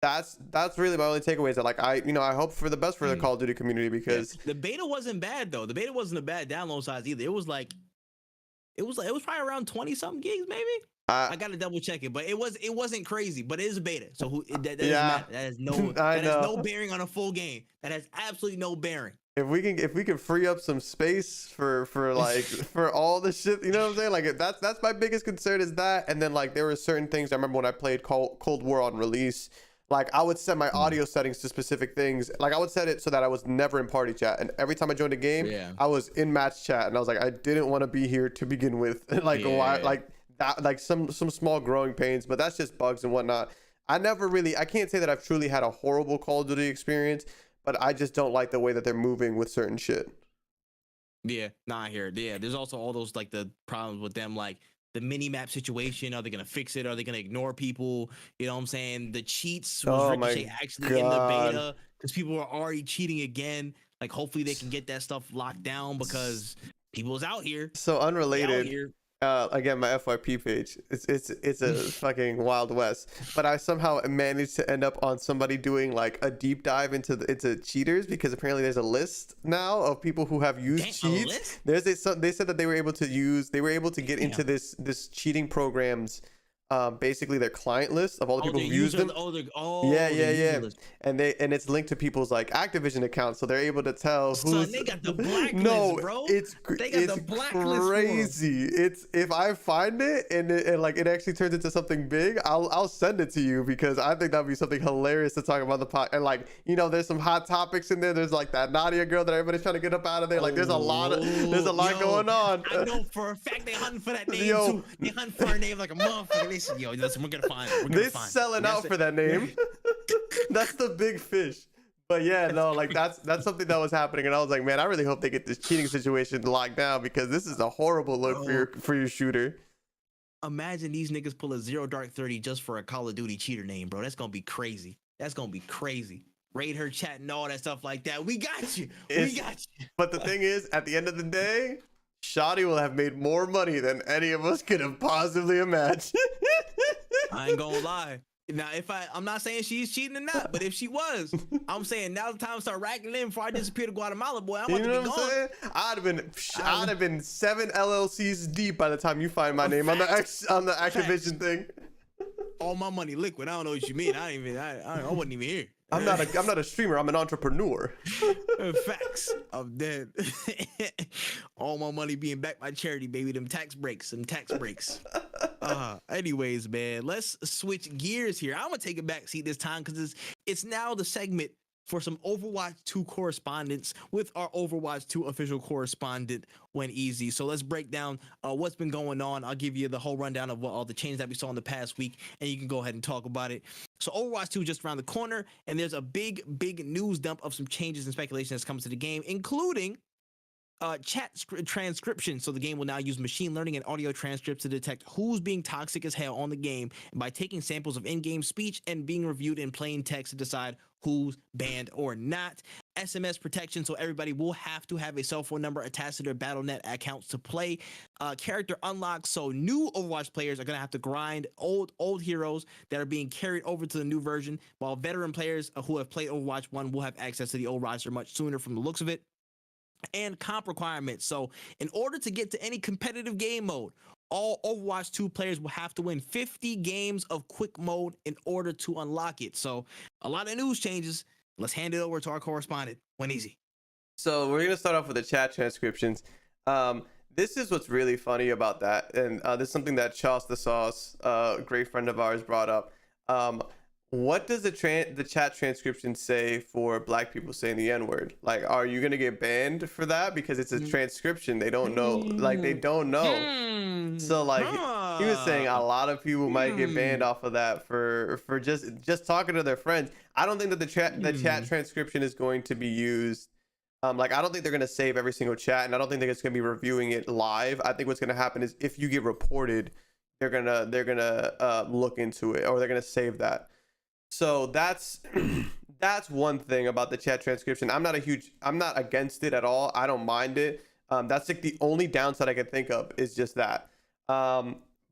that's really my only takeaway is that like I hope for the best for the Call of Duty community because the beta wasn't bad though. The beta wasn't a bad download size either. It was probably around 20 something gigs maybe. I gotta double check it, but it wasn't crazy. But it is a beta, so that doesn't matter. That has no bearing on a full game. That has absolutely no bearing. If we can free up some space for like for all the shit, you know what I'm saying? Like that's my biggest concern is that. And then like there were certain things I remember when I played Cold War on release. Like I would set my audio settings to specific things. Like I would set it so that I was never in party chat, and every time I joined a game, I was in match chat, and I was like, I didn't want to be here to begin with. Like why? Like that. Like some small growing pains, but that's just bugs and whatnot. I can't say that I've truly had a horrible Call of Duty experience, but I just don't like the way that they're moving with certain shit. Yeah, I hear it. Yeah, there's also all those like the problems with them, like the mini map situation. Are they gonna fix it? Are they gonna ignore people? You know what I'm saying? The cheats was Ricochet actually in the beta because people are already cheating again. Like hopefully they can get that stuff locked down because people is out here. So unrelated. Again, my FYP page. It's a fucking Wild West. But I somehow managed to end up on somebody doing like a deep dive into cheaters because apparently there's a list now of people who have used cheats. They said that they were able to get into this cheating programs. Basically their client list of all the people who use them. Yeah. And it's linked to people's like Activision accounts, so they're able to tell who's. They got the blacklist, bro. They got the blacklist. Crazy. It's if I find it and like it actually turns into something big, I'll send it to you because I think that'd be something hilarious to talk about the pod. And like there's some hot topics in there. There's like that Nadia girl that everybody's trying to get up out of there. Like there's a lot going on. I know for a fact they hunting for that name too. They hunting for her name like a motherfucker. Listen, we're gonna find it. They're selling out for that name. That's the big fish. But yeah, no, like that's something that was happening, and I was like, man, I really hope they get this cheating situation locked down because this is a horrible look for your shooter. Imagine these niggas pull a 0 Dark 30 just for a Call of Duty cheater name, bro. That's gonna be crazy. Raid her chat and all that stuff like that. We got you. But the thing is, at the end of the day, Shotty will have made more money than any of us could have possibly imagined. I ain't gonna lie. Now, I'm not saying she's cheating or not, but if she was, I'm saying now's the time to start racking in before I disappear to Guatemala, boy. I'm about to be gone. I'd have been 7 LLCs deep by the time you find my name on the Activision thing. All my money liquid. I don't know what you mean. I wasn't even here. I'm not a streamer. I'm an entrepreneur. Facts. I'm dead. All my money being backed by charity, baby. Them tax breaks. Anyways, man, let's switch gears here. I'm gonna take a back seat this time because it's now the segment for some Overwatch 2 correspondence with our Overwatch 2 official correspondent, When Easy. So let's break down what's been going on. I'll give you the whole rundown of all the changes that we saw in the past week, and you can go ahead and talk about it. So Overwatch 2 just around the corner, and there's a big news dump of some changes and speculation that's coming to the game, including chat transcription. So the game will now use machine learning and audio transcripts to detect who's being toxic as hell on the game, and by taking samples of in-game speech and being reviewed in plain text to decide who's banned or not. SMS protection, so everybody will have to have a cell phone number attached to their Battle.net accounts to play. Character unlock, so new Overwatch players are going to have to grind old heroes that are being carried over to the new version, while veteran players who have played Overwatch 1 will have access to the old roster much sooner from the looks of it. And comp requirements, so in order to get to any competitive game mode, all Overwatch 2 players will have to win 50 games of quick mode in order to unlock it. So a lot of news changes. Let's hand it over to our correspondent, When Easy. So we're going to start off with the chat transcriptions. This is what's really funny about that. And this is something that Charles the Sauce, a great friend of ours, brought up. What does the chat transcription say for black people saying the N-word? Like, are you going to get banned for that? Because it's a transcription. They don't know. Like, they don't know. So, like, he was saying a lot of people might get banned off of that for just talking to their friends. I don't think that the chat transcription is going to be used. Like, I don't think they're going to save every single chat, and I don't think they're going to be reviewing it live. I think what's going to happen is if you get reported, they're gonna look into it, or they're going to save that. So that's one thing about the chat transcription. I'm not against it at all. I don't mind it. That's like the only downside I could think of is just that.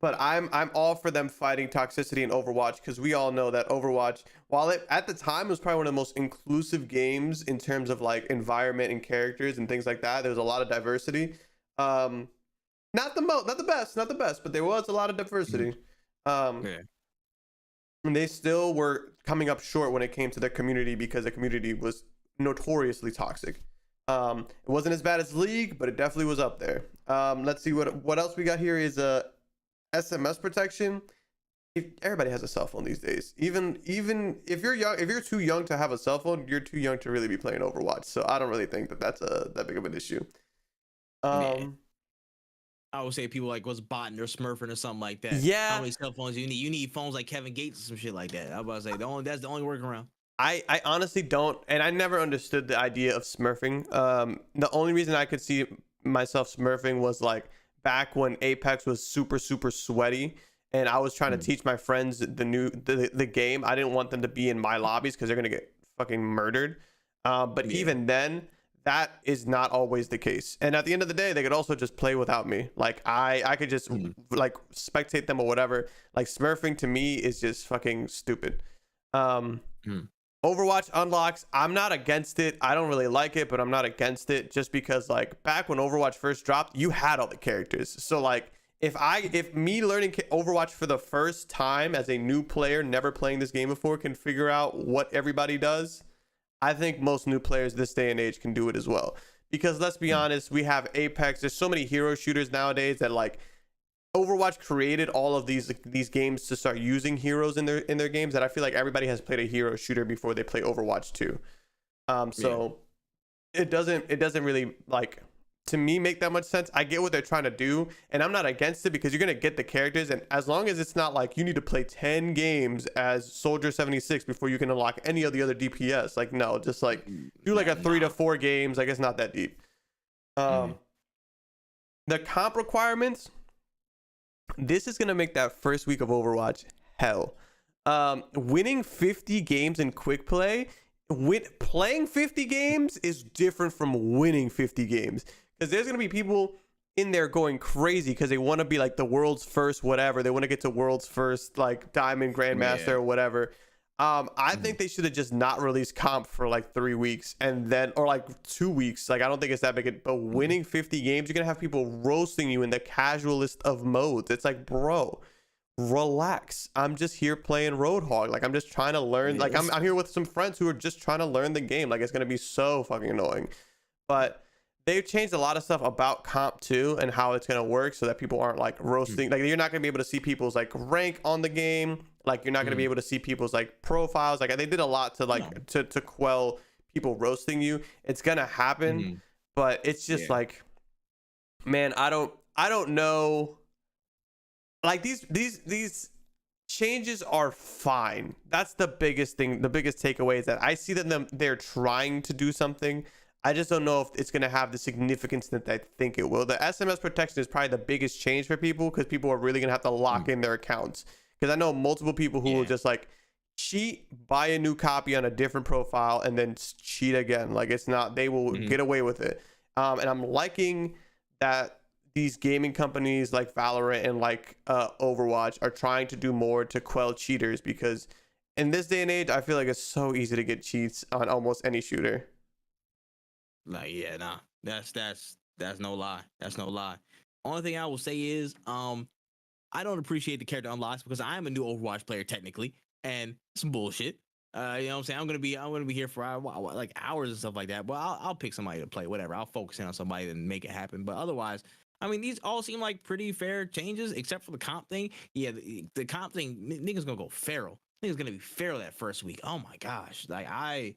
But I'm all for them fighting toxicity in Overwatch because we all know that Overwatch, while it at the time was probably one of the most inclusive games in terms of like environment and characters and things like that. There was a lot of diversity. Not the best, but there was a lot of diversity. Yeah. And they still were coming up short when it came to their community because the community was notoriously toxic. It wasn't as bad as League, but it definitely was up there. Let's see what else we got here is SMS protection. Everybody has a cell phone these days. Even if you're young, if you're too young to have a cell phone, you're too young to really be playing Overwatch. So I don't really think that that's that big of an issue. Yeah. I would say people like was botting or smurfing or something like that. Yeah. How many cell phones you need? You need phones like Kevin Gates or some shit like that. I was about to say that's the only workaround. I honestly don't, and I never understood the idea of smurfing. The only reason I could see myself smurfing was like back when Apex was super sweaty, and I was trying to teach my friends the game. I didn't want them to be in my lobbies because they're gonna get fucking murdered. But even then, that is not always the case. And at the end of the day, they could also just play without me. Like I could just like spectate them or whatever. Like smurfing to me is just fucking stupid. Overwatch unlocks, I'm not against it. I don't really like it, but I'm not against it just because like back when Overwatch first dropped, you had all the characters. So like if me learning Overwatch for the first time as a new player, never playing this game before, can figure out what everybody does, I think most new players this day and age can do it as well. Because let's be honest, we have Apex. There's so many hero shooters nowadays that like Overwatch created all of these games to start using heroes in their games that I feel like everybody has played a hero shooter before they play Overwatch 2. So it doesn't really like to me make that much sense. I get what they're trying to do, and I'm not against it because you're gonna get the characters, and as long as it's not like you need to play 10 games as Soldier 76 before you can unlock any of the other DPS. Like no, just like do like a 3 to 4 games. Like it's not that deep. The comp requirements. This is gonna make that first week of Overwatch hell. Winning 50 games in quick play, playing 50 games is different from winning 50 games. Because there's gonna be people in there going crazy because they want to be like the world's first whatever. They want to get to world's first like Diamond Grandmaster or whatever. I think they should have just not released comp for like 3 weeks and then or like 2 weeks. Like I don't think it's that big. But winning 50 games, you're gonna have people roasting you in the casualist of modes. It's like, bro, relax. I'm just here playing Roadhog. Like I'm just trying to learn. Like I'm here with some friends who are just trying to learn the game. Like it's gonna be so fucking annoying. But they've changed a lot of stuff about comp too and how it's going to work so that people aren't like roasting. Like you're not going to be able to see people's like rank on the game. Like you're not going to be able to see people's like profiles. Like they did a lot to like to quell people roasting you. It's going to happen, but it's just like, man, I don't know. Like these changes are fine. That's the biggest thing. The biggest takeaway is that I see that they're trying to do something. I just don't know if it's going to have the significance that I think it will. The SMS protection is probably the biggest change for people because people are really going to have to lock in their accounts. Because I know multiple people who will just like cheat, buy a new copy on a different profile, and then cheat again. Like it's not, they will get away with it. And I'm liking that these gaming companies like Valorant and like Overwatch are trying to do more to quell cheaters because in this day and age, I feel like it's so easy to get cheats on almost any shooter. Like that's no lie. That's no lie. Only thing I will say is I don't appreciate the character unlocks because I am a new Overwatch player technically, and some bullshit. You know what I'm saying? I'm gonna be here for like hours and stuff like that. But I'll pick somebody to play, whatever. I'll focus in on somebody and make it happen. But otherwise, I mean, these all seem like pretty fair changes, except for the comp thing. Yeah, the comp thing, niggas gonna go feral. Niggas gonna be feral that first week. Oh my gosh, like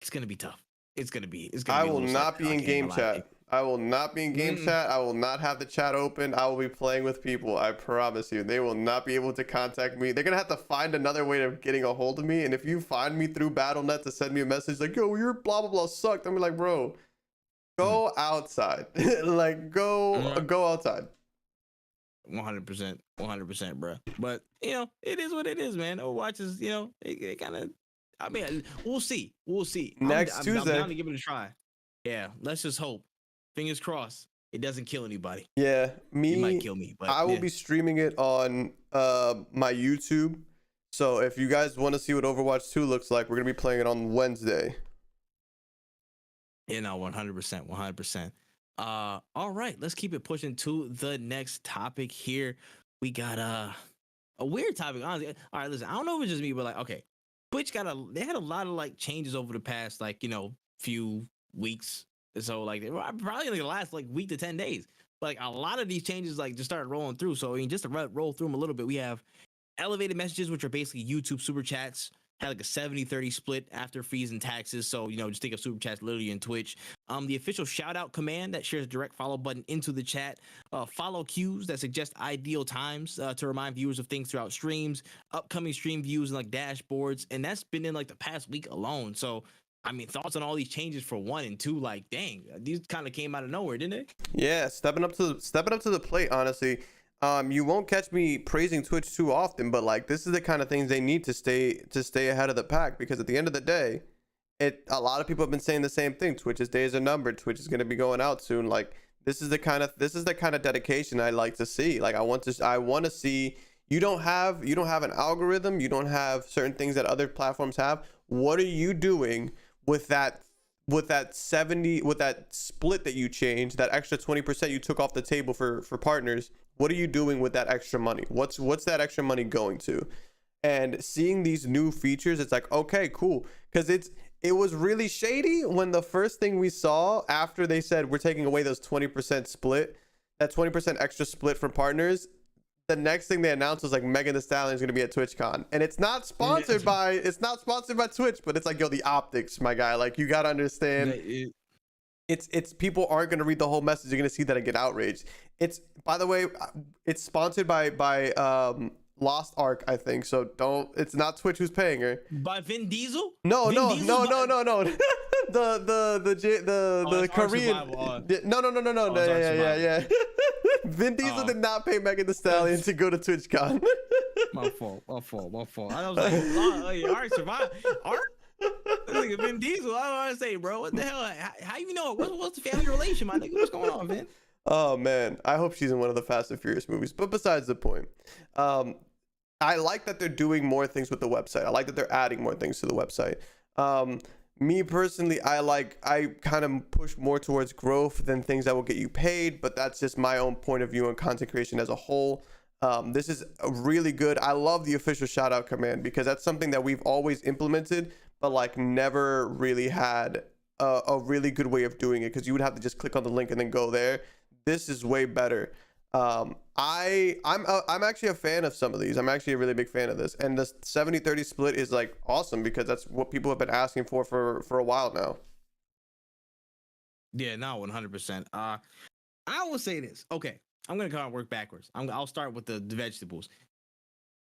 it's gonna be tough. It's gonna be. I will not be in game chat. I will not be in game chat. I will not have the chat open. I will be playing with people. I promise you. They will not be able to contact me. They're gonna have to find another way of getting a hold of me. And if you find me through BattleNet to send me a message like, "Yo, your blah blah blah sucked," I'm like, "Bro, go outside." Like, go outside. 100%, bro. But you know, it is what it is, man. Overwatch is, you know, it kind of. I mean, we'll see. Next Tuesday. I'm down to give it a try. Yeah, let's just hope. Fingers crossed. It doesn't kill anybody. Yeah, It might me, kill me, but I will yeah. be streaming it on my YouTube. So if you guys want to see what Overwatch 2 looks like, we're gonna be playing it on Wednesday. You know, 100%, 100%. All right, let's keep it pushing to the next topic here. We got a weird topic, honestly. All right, listen, I don't know if it's just me, but like, okay, Twitch they had a lot of like changes over the past like few weeks. So like probably like the last like week to 10 days. But like a lot of these changes like just started rolling through. So I mean, just to roll through them a little bit, we have elevated messages, which are basically YouTube super chats. Had like a 70-30 split after fees and taxes. So, just think of super chats literally in Twitch. The official shout out command that shares direct follow button into the chat. Follow cues that suggest ideal times to remind viewers of things throughout streams, upcoming stream views and like dashboards. And that's been in like the past week alone. So, I mean, thoughts on all these changes for 1 and 2? Like, dang, these kind of came out of nowhere, didn't they? Yeah, stepping up to the plate, honestly. You won't catch me praising Twitch too often, but like this is the kind of things they need to stay ahead of the pack, because at the end of the day, a lot of people have been saying the same thing. Twitch's days are numbered. Twitch is going to be going out soon. Like this is the kind of dedication I like to see. Like I want to see you don't have an algorithm, you don't have certain things that other platforms have. What are you doing with that split that you changed, that extra 20% you took off the table for partners? What are you doing with that extra money? What's that extra money going to? And seeing these new features, it's like, okay, cool. Because it was really shady when the first thing we saw after they said we're taking away those 20% split, that 20% extra split from partners. The next thing they announced was like Megan Thee Stallion is going to be at TwitchCon, and it's not sponsored by Twitch, but it's like, yo, the optics, my guy. Like you gotta understand. It's people aren't going to read the whole message. You're going to see that and get outraged. It's, by the way, it's sponsored by Lost Ark, I think. So it's not Twitch who's paying her. By Vin Diesel? No. Vin the Korean. No. Yeah. Vin Diesel did not pay Megan Thee Stallion to go to TwitchCon. My fault. I was like, all right, survive. Art? Nigga, Vin Diesel. I don't want to say, bro. What the hell? How you know? What's the family relation, my nigga? What's going on, man? Oh man, I hope she's in one of the Fast and Furious movies. But besides the point, I like that they're doing more things with the website. I like that they're adding more things to the website. Me personally, I kind of push more towards growth than things that will get you paid. But that's just my own point of view on content creation as a whole. This is really good. I love the official shout out command, because that's something that we've always implemented, but like never really had a really good way of doing it, because you would have to just click on the link and then go there. This is way better. I'm actually a fan of some of these. I'm actually a really big fan of this, and the 70-30 split is like awesome, because that's what people have been asking for a while now. Yeah, no, 100%. I will say this. Okay, I'm gonna kind of work backwards. I'll start with the vegetables.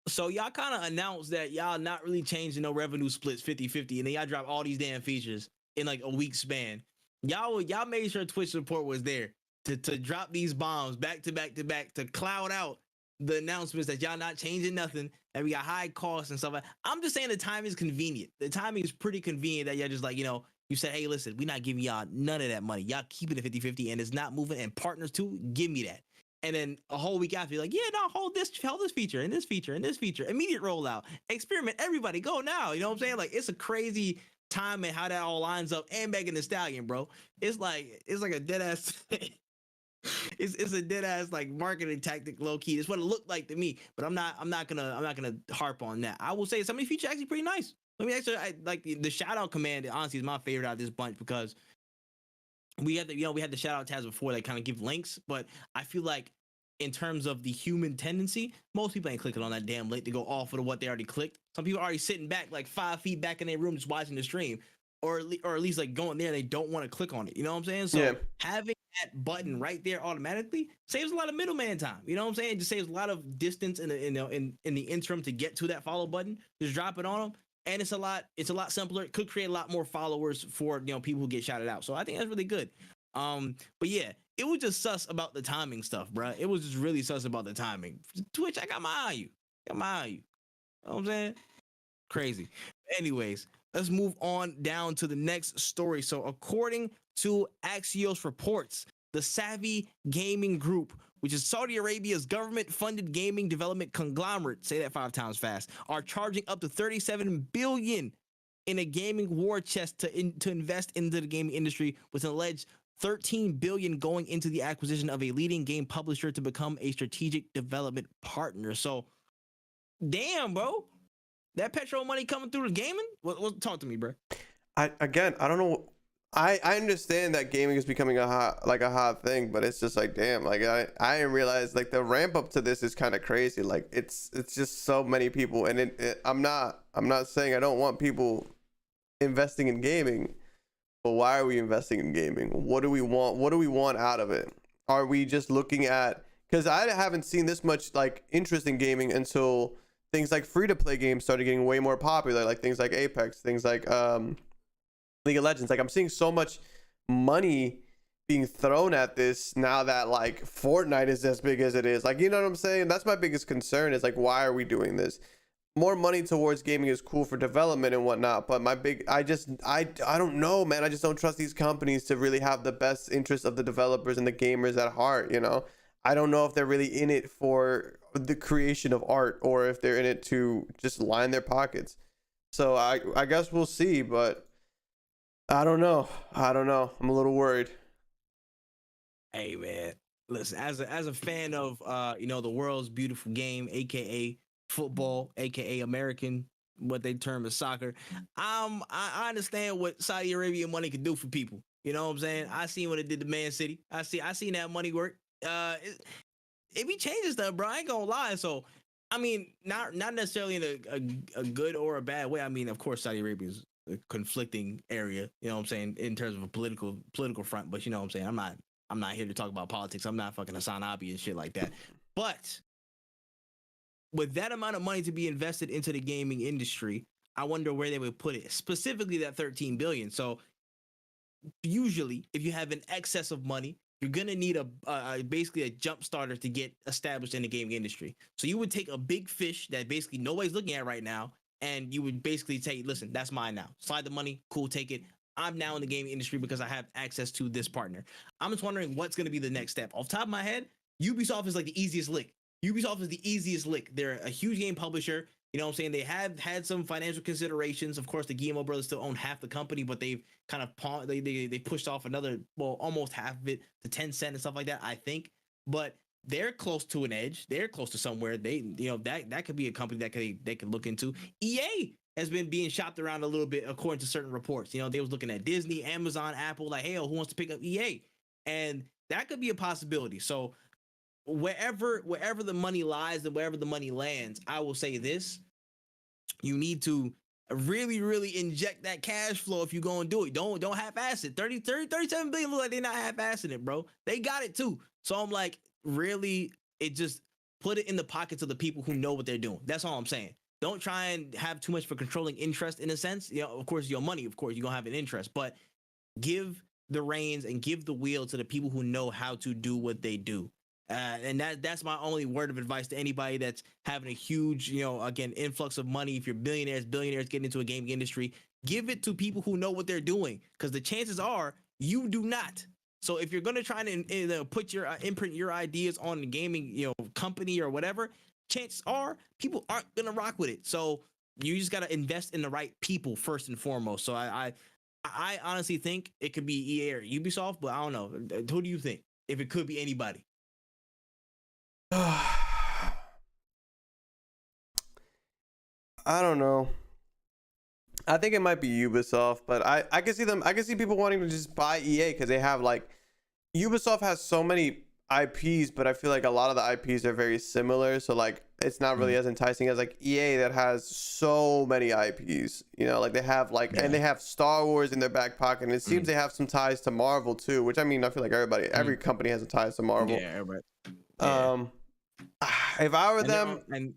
So y'all kind of announced that y'all not really changing no revenue splits 50-50, and then y'all drop all these damn features in like a week span. Y'all made sure Twitch support was there to drop these bombs back to back to cloud out the announcements that y'all not changing nothing, and we got high costs and stuff. I'm just saying the time is convenient. The timing is pretty convenient that y'all just like, you said, hey, listen, we're not giving y'all none of that money. Y'all keeping it 50-50, and it's not moving, and partners too, give me that. And then a whole week after, you're like, yeah, no, hold this feature and this feature and this feature. Immediate rollout. Experiment. Everybody go now. You know what I'm saying? Like, it's a crazy time and how that all lines up. And Megan Thee Stallion, bro. It's like a dead ass. It's a dead ass like marketing tactic, low key. It's what it looked like to me. But I'm not gonna harp on that. I will say some of these features are actually pretty nice. I mean, actually, I like the shout out command. Honestly, is my favorite out of this bunch, because we had the shout out tabs before that kind of give links, but I feel like in terms of the human tendency, most people ain't clicking on that damn link to go off of what they already clicked. Some people are already sitting back like 5 feet back in their room just watching the stream, or at least like going there and they don't want to click on it. You know what I'm saying? So having that button right there automatically saves a lot of middleman time. You know what I'm saying? It just saves a lot of distance in the interim to get to that follow button. Just drop it on them. And it's a lot simpler. It could create a lot more followers for people who get shouted out. So I think that's really good. But yeah, it was just sus about the timing stuff, bro. It was just really sus about the timing. Twitch, I got my eye on you. You know what I'm saying? Crazy. Anyways, let's move on down to the next story. So, according to Axios reports, the Savvy Gaming Group, which is Saudi Arabia's government-funded gaming development conglomerate, say that 5 times fast, are charging up to $37 billion in a gaming war chest to invest into the gaming industry, with an alleged $13 billion going into the acquisition of a leading game publisher to become a strategic development partner. So, damn, bro, that petrol money coming through the gaming? Talk to me, bro. I don't know. I understand that gaming is becoming a hot thing, but it's just like, damn, like I didn't realize like the ramp up to this is kind of crazy. Like it's just so many people, and I'm not saying I don't want people investing in gaming, but why are we investing in gaming? What do we want? What do we want out of it? Are we just looking at, because I haven't seen this much like interest in gaming until things like free to play games started getting way more popular, like things like Apex, things like League of Legends. Like I'm seeing so much money being thrown at this now that like Fortnite is as big as it is. Like, you know what I'm saying? That's my biggest concern, is like, why are we doing this? More money towards gaming is cool for development and whatnot, but I don't know, man. I just don't trust these companies to really have the best interest of the developers and the gamers at heart, you know? I don't know if they're really in it for the creation of art, or if they're in it to just line their pockets. So I guess we'll see, but I don't know. I'm a little worried. Hey, man, listen, as a fan of the world's beautiful game, aka football, aka American, what they term as soccer, I understand what Saudi Arabia money can do for people. You know what I'm saying? I seen what it did to Man City. I seen that money work. It be changing stuff, bro. I ain't gonna lie. So, I mean, not necessarily in a good or a bad way. I mean, of course, Saudi Arabia is a conflicting area. You know what I'm saying, in terms of a political front. But you know what I'm saying. I'm not here to talk about politics. I'm not fucking Hassan Abi and shit like that. But with that amount of money to be invested into the gaming industry, I wonder where they would put it. Specifically, that $13 billion. So, usually, if you have an excess of money, you're gonna need basically a jump starter to get established in the gaming industry. So you would take a big fish that basically nobody's looking at right now, and you would basically say, listen, that's mine now. Slide the money, cool, take it. I'm now in the gaming industry because I have access to this partner. I'm just wondering what's gonna be the next step. Off the top of my head, Ubisoft is like the easiest lick. Ubisoft is the easiest lick. They're a huge game publisher. You know what I'm saying? They have had some financial considerations. Of course, the Guillemot brothers still own half the company, but they've kind of they pushed off another, well, almost half of it to Tencent and stuff like that, I think. But they're close to an edge. They're close to somewhere. That could be a company that they could look into. EA has been being shopped around a little bit according to certain reports. You know, they was looking at Disney, Amazon, Apple, like, hey, who wants to pick up EA? And that could be a possibility. So wherever the money lies and wherever the money lands, I will say this: you need to really inject that cash flow if you're going to do it. Don't half-ass it. 37 billion look like they're not half-assing it, bro. They got it too. So I'm like, really, it just put it in the pockets of the people who know what they're doing. That's all I'm saying. Don't try and have too much for controlling interest in a sense. You know, of course, your money, of course, you're going to have an interest, but give the reins and give the wheel to the people who know how to do what they do. And that's my only word of advice to anybody that's having a huge, again, influx of money. If you're billionaires getting into a gaming industry, give it to people who know what they're doing, because the chances are you do not. So if you're going to try to put your imprint your ideas on the gaming, company or whatever, chances are people aren't going to rock with it. So you just got to invest in the right people first and foremost. So I honestly think it could be EA or Ubisoft, but I don't know. Who do you think? If it could be anybody? I don't know. I think it might be Ubisoft, but I can see them. I can see people wanting to just buy EA because they have, like, Ubisoft has so many IPs, but I feel like a lot of the IPs are very similar. So like it's not really as enticing as like EA that has so many IPs. Like they have and they have Star Wars in their back pocket, and it seems they have some ties to Marvel too. Which, I mean, I feel like every company has a ties to Marvel. Yeah, everybody. Yeah. If I were them, and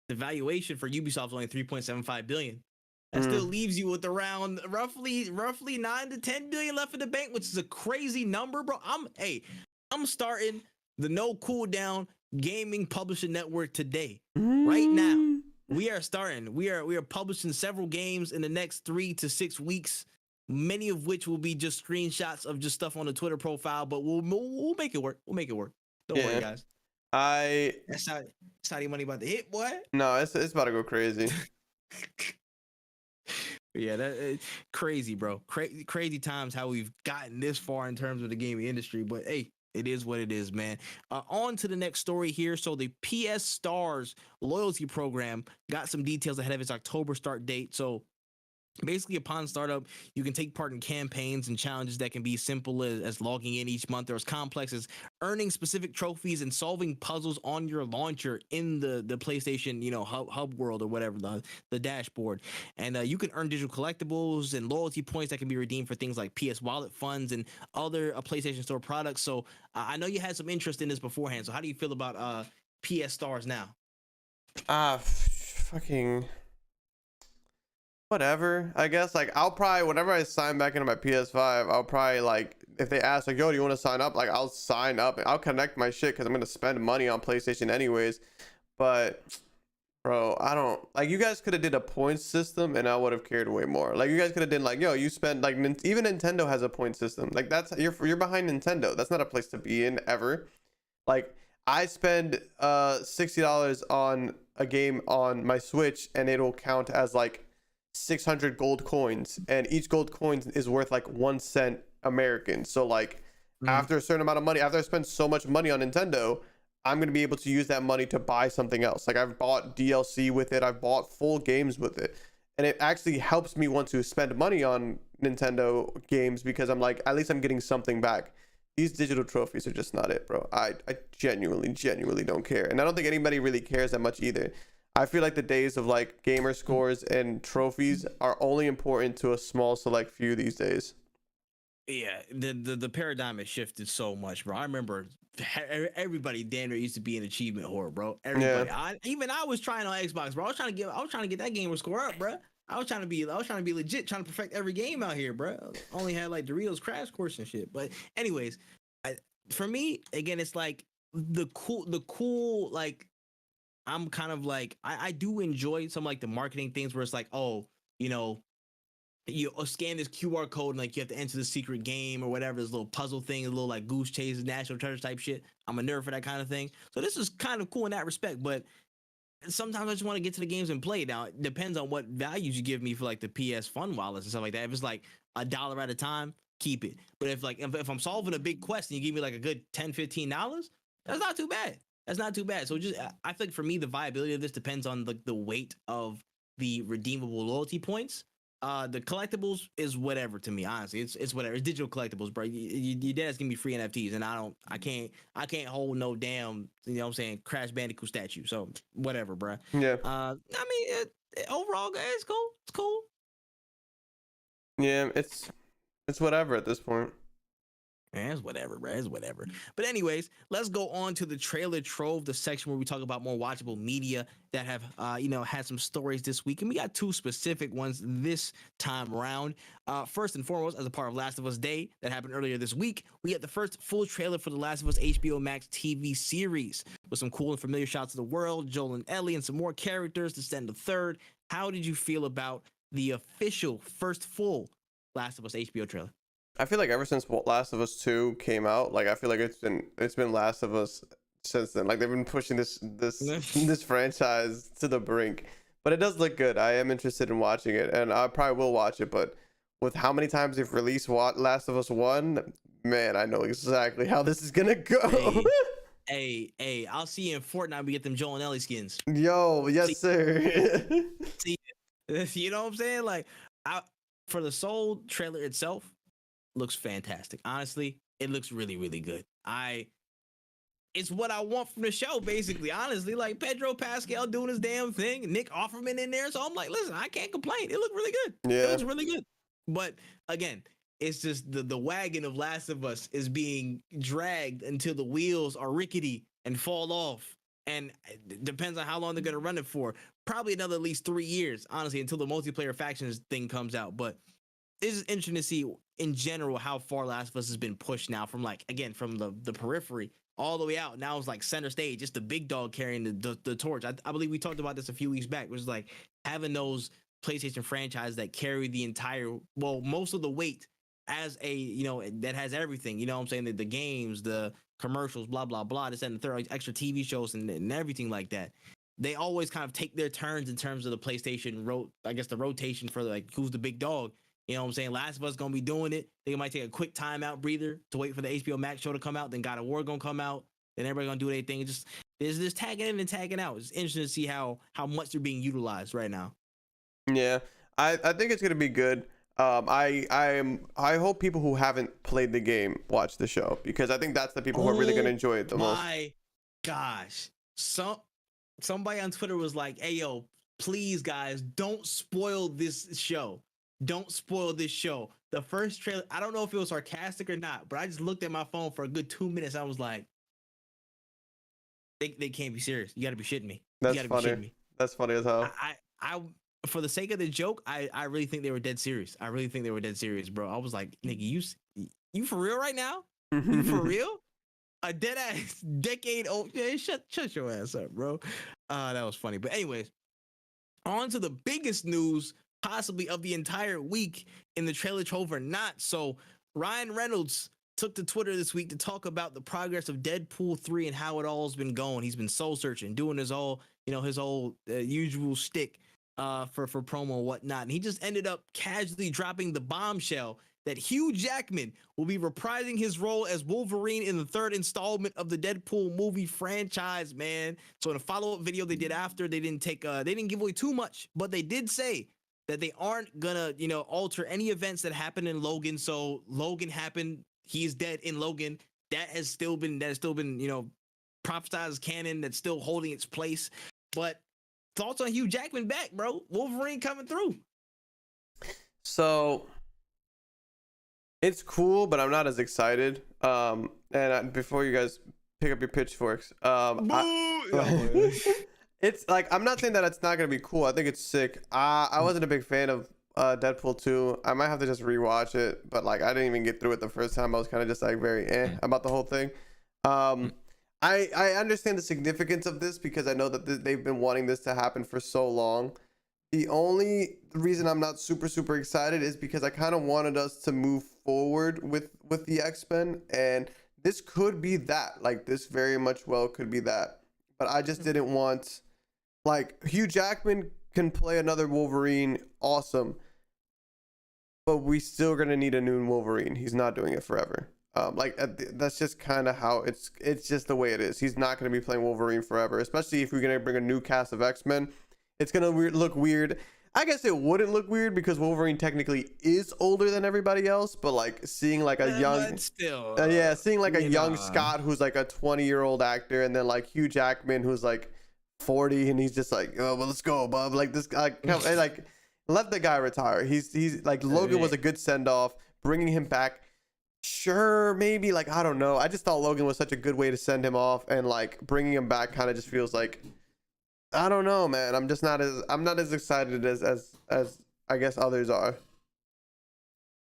the valuation for Ubisoft is only 3.75 billion. That still leaves you with around roughly 9 to 10 billion left in the bank, which is a crazy number, bro. I'm starting the No Cooldown Gaming Publishing Network today, right now. we are starting. We are publishing several games in the next 3 to 6 weeks. Many of which will be just screenshots of just stuff on the Twitter profile, but we'll make it work. We'll make it work. Don't worry, guys. That's Saudi money about to hit, boy. No, it's about to go crazy. Yeah, that crazy, bro. Crazy times how we've gotten this far in terms of the gaming industry. But hey, it is what it is, man. On to the next story here. So the PS Stars loyalty program got some details ahead of its October start date. So basically, upon startup, you can take part in campaigns and challenges that can be simple as logging in each month, or as complex as earning specific trophies and solving puzzles on your launcher in the PlayStation, hub world or whatever, the dashboard. And you can earn digital collectibles and loyalty points that can be redeemed for things like PS Wallet funds and other PlayStation Store products. So I know you had some interest in this beforehand. So how do you feel about PS Stars now? Fucking whatever, I guess. Like, I'll probably, whenever I sign back into my PS5, I'll probably, like, if they ask, like, yo, do you want to sign up? Like, I'll sign up. I'll connect my shit because I'm going to spend money on PlayStation anyways. But, bro, I don't, like, you guys could have did a points system and I would have cared way more. Like, you guys could have done, like, yo, you spend, like, even Nintendo has a point system. Like, that's, you're behind Nintendo. That's not a place to be in ever. Like, I spend $60 on a game on my Switch and it'll count as, like, 600 gold coins, and each gold coin is worth like 1 cent American. So like after a certain amount of money, after I spend so much money on Nintendo, I'm going to be able to use that money to buy something else. Like, I've bought DLC with it, I've bought full games with it, and it actually helps me want to spend money on Nintendo games because I'm like, at least I'm getting something back. These digital trophies are just not it, bro. I genuinely don't care, and I don't think anybody really cares that much either. I feel like the days of like gamer scores and trophies are only important to a small select few these days. Yeah, the paradigm has shifted so much, bro. I remember everybody damn near used to be an achievement whore, bro. Everybody. Yeah. I was trying on Xbox, bro. I was trying to get that gamer score up, bro. I was trying to be legit, trying to perfect every game out here, bro. Only had like Doritos Crash Course and shit. But anyways, for me, again, it's like the cool like. I'm kind of like, I do enjoy some like the marketing things where it's like, oh, you scan this QR code and like you have to enter the secret game or whatever, this little puzzle thing, a little like goose chase, national treasure type shit. I'm a nerd for that kind of thing. So this is kind of cool in that respect, but sometimes I just want to get to the games and play. Now, it depends on what values you give me for like the PS Fun wallets and stuff like that. If it's like $1 at a time, keep it. But if I'm solving a big quest and you give me like a good $10-15, that's not too bad. That's not too bad. So I think for me, the viability of this depends on the weight of the redeemable loyalty points. The collectibles is whatever to me, honestly. It's whatever. It's digital collectibles, bro. Your dad's gonna be free NFTs, and I can't hold no damn, Crash Bandicoot statue. So whatever, bro. Yeah. I mean, overall, it's cool. It's cool. Yeah, it's whatever at this point. It's whatever, bro. It's whatever. But anyways, let's go on to the trailer trove, the section where we talk about more watchable media that have, had some stories this week. And we got 2 specific ones this time around. First and foremost, as a part of Last of Us Day that happened earlier this week, we got the first full trailer for the Last of Us HBO Max TV series with some cool and familiar shots of the world, Joel and Ellie, and some more characters to send the third. How did you feel about the official first full Last of Us HBO trailer? I feel like ever since Last of Us 2 came out, like I feel like it's been Last of Us since then. Like they've been pushing this franchise to the brink. But it does look good. I am interested in watching it, and I probably will watch it. But with how many times they've released Last of Us 1, man, I know exactly how this is gonna go. Hey, I'll see you in Fortnite. We get them Joel and Ellie skins. Yo, yes, sir. See, you know what I'm saying? Like, for the Soul trailer itself, looks fantastic. Honestly, it looks really, really good. It's what I want from the show, basically. Honestly, like Pedro Pascal doing his damn thing, Nick Offerman in there. So I'm like, listen, I can't complain. It looked really good. Yeah. It looks really good. But again, it's just the wagon of Last of Us is being dragged until the wheels are rickety and fall off. And it depends on how long they're going to run it for. Probably another at least 3 years, honestly, until the multiplayer factions thing comes out. But this is interesting to see in general how far Last of Us has been pushed now from the periphery all the way out. Now it's like center stage, just the big dog carrying the torch. I believe we talked about this a few weeks back. It was like having those PlayStation franchises that carry the entire, well, most of the weight as a, you know, that has everything. You know what I'm saying? The games, the commercials, blah, blah, blah, this and the third, like extra TV shows and everything like that. They always kind of take their turns in terms of the PlayStation, I guess the rotation for like who's the big dog. You know what I'm saying? Last of Us gonna be doing it. They might take a quick timeout breather to wait for the HBO Max show to come out. Then God of War gonna come out. Then everybody gonna do their thing. It's just there's this tagging in and tagging out. It's interesting to see how much they're being utilized right now. Yeah, I think it's gonna be good. I hope people who haven't played the game watch the show, because I think that's the people who are really gonna enjoy it the most. My gosh, somebody on Twitter was like, "Hey yo, please guys, don't spoil this show. Don't spoil this show." The first trailer, I don't know if it was sarcastic or not, but I just looked at my phone for a good 2 minutes. I was like, they can't be serious. You got to be shitting me. That's you gotta funny. Be shitting me. That's funny as hell. I for the sake of the joke, I really think they were dead serious. I really think they were dead serious, bro. I was like, nigga, you for real right now? You for real? A dead ass decade old. Yeah, shut your ass up, bro. That was funny. But anyways, on to the biggest news possibly of the entire week in the trailer trove or not. So Ryan Reynolds took to Twitter this week to talk about the progress of Deadpool 3 and how it all has been going. He's been soul searching, doing his whole usual shtick for promo and whatnot. And he just ended up casually dropping the bombshell that Hugh Jackman will be reprising his role as Wolverine in the third installment of the Deadpool movie franchise, man. So in a follow-up video they did after, they didn't give away too much, but they did say that they aren't gonna, alter any events that happened in Logan. So Logan happened, he's dead in Logan. That has still been, prophesized as canon. That's still holding its place. But thoughts on Hugh Jackman back, bro? Wolverine coming through. So it's cool, but I'm not as excited. Before you guys pick up your pitchforks, it's like, I'm not saying that it's not gonna be cool. I think it's sick. I wasn't a big fan of Deadpool 2. I might have to just rewatch it, but like I didn't even get through it the first time. I was kind of just like very about the whole thing. I understand the significance of this because I know that they've been wanting this to happen for so long. The only reason I'm not super excited is because I kind of wanted us to move forward with the X-Men, and this could be that. Like, this very much well could be that. But I just didn't want, like, Hugh Jackman can play another Wolverine, awesome. But we still gonna need a new Wolverine. He's not doing it forever. That's just kind of how it's just the way it is. He's not going to be playing Wolverine forever, especially if we're going to bring a new cast of X-Men. It's going to look weird. I guess it wouldn't look weird because Wolverine technically is older than everybody else, but like seeing like a young young Scott who's like a 20-year-old actor, and then like Hugh Jackman who's like 40 and he's just like, oh well, let's go, bub. Like this guy, like let the guy retire. He's like, Logan was a good send off. Bringing him back, sure, maybe, like, I don't know. I just thought Logan was such a good way to send him off, and like bringing him back kind of just feels like, I don't know, man. I'm not as excited as I guess others are.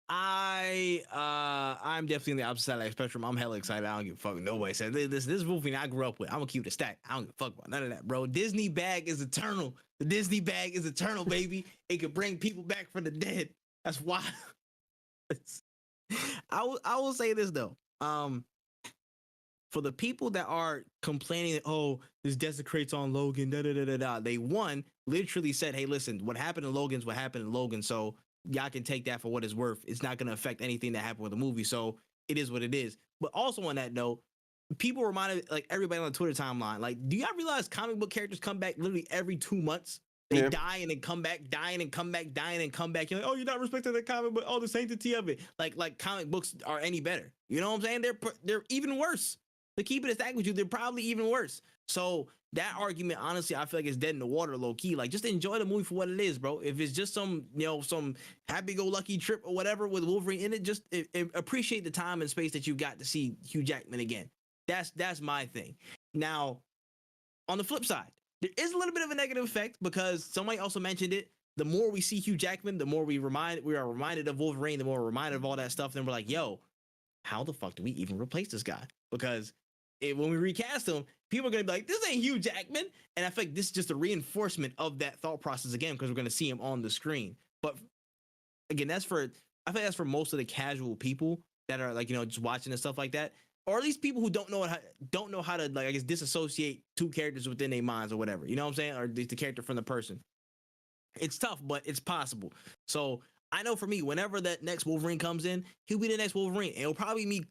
I'm definitely on the opposite side of the spectrum. I'm hella excited. I don't give a fuck. Nobody said this Wolverine I grew up with. I'm gonna keep the stack. I don't give a fuck about none of that, bro. Disney bag is eternal. The Disney bag is eternal, baby. It could bring people back from the dead. That's why. I will say this though. For the people that are complaining that, oh, this desecrates on Logan, they literally said, hey, listen, what happened in Logan's what happened in Logan, so y'all can take that for what it's worth. It's not going to affect anything that happened with the movie, so it is what it is. But also on that note, people reminded, like, everybody on the Twitter timeline, like, do y'all realize comic book characters come back literally every 2 months? They die and then come back, dying and come back, dying and come back. You're like, oh, you're not respecting the comic, but all the sanctity of it. Like comic books are any better. You know what I'm saying? They're even worse. To keep it a stack with you, they're probably even worse. So that argument, honestly, I feel like it's dead in the water, low key. Like, just enjoy the movie for what it is, bro. If it's just some happy-go-lucky trip or whatever with Wolverine in it, just appreciate the time and space that you got to see Hugh Jackman again. That's my thing. Now, on the flip side, there is a little bit of a negative effect because somebody also mentioned it. The more we see Hugh Jackman, the more we are reminded of Wolverine, the more we're reminded of all that stuff. Then we're like, yo, how the fuck do we even replace this guy? Because when we recast him, people are gonna be like, "This ain't Hugh Jackman," and I think this is just a reinforcement of that thought process again because we're gonna see him on the screen. But again, I think that's for most of the casual people that are like just watching and stuff like that, or at least people who don't know how to like I guess disassociate two characters within their minds or whatever. You know what I'm saying? Or the character from the person. It's tough, but it's possible. So I know for me, whenever that next Wolverine comes in, he'll be the next Wolverine. And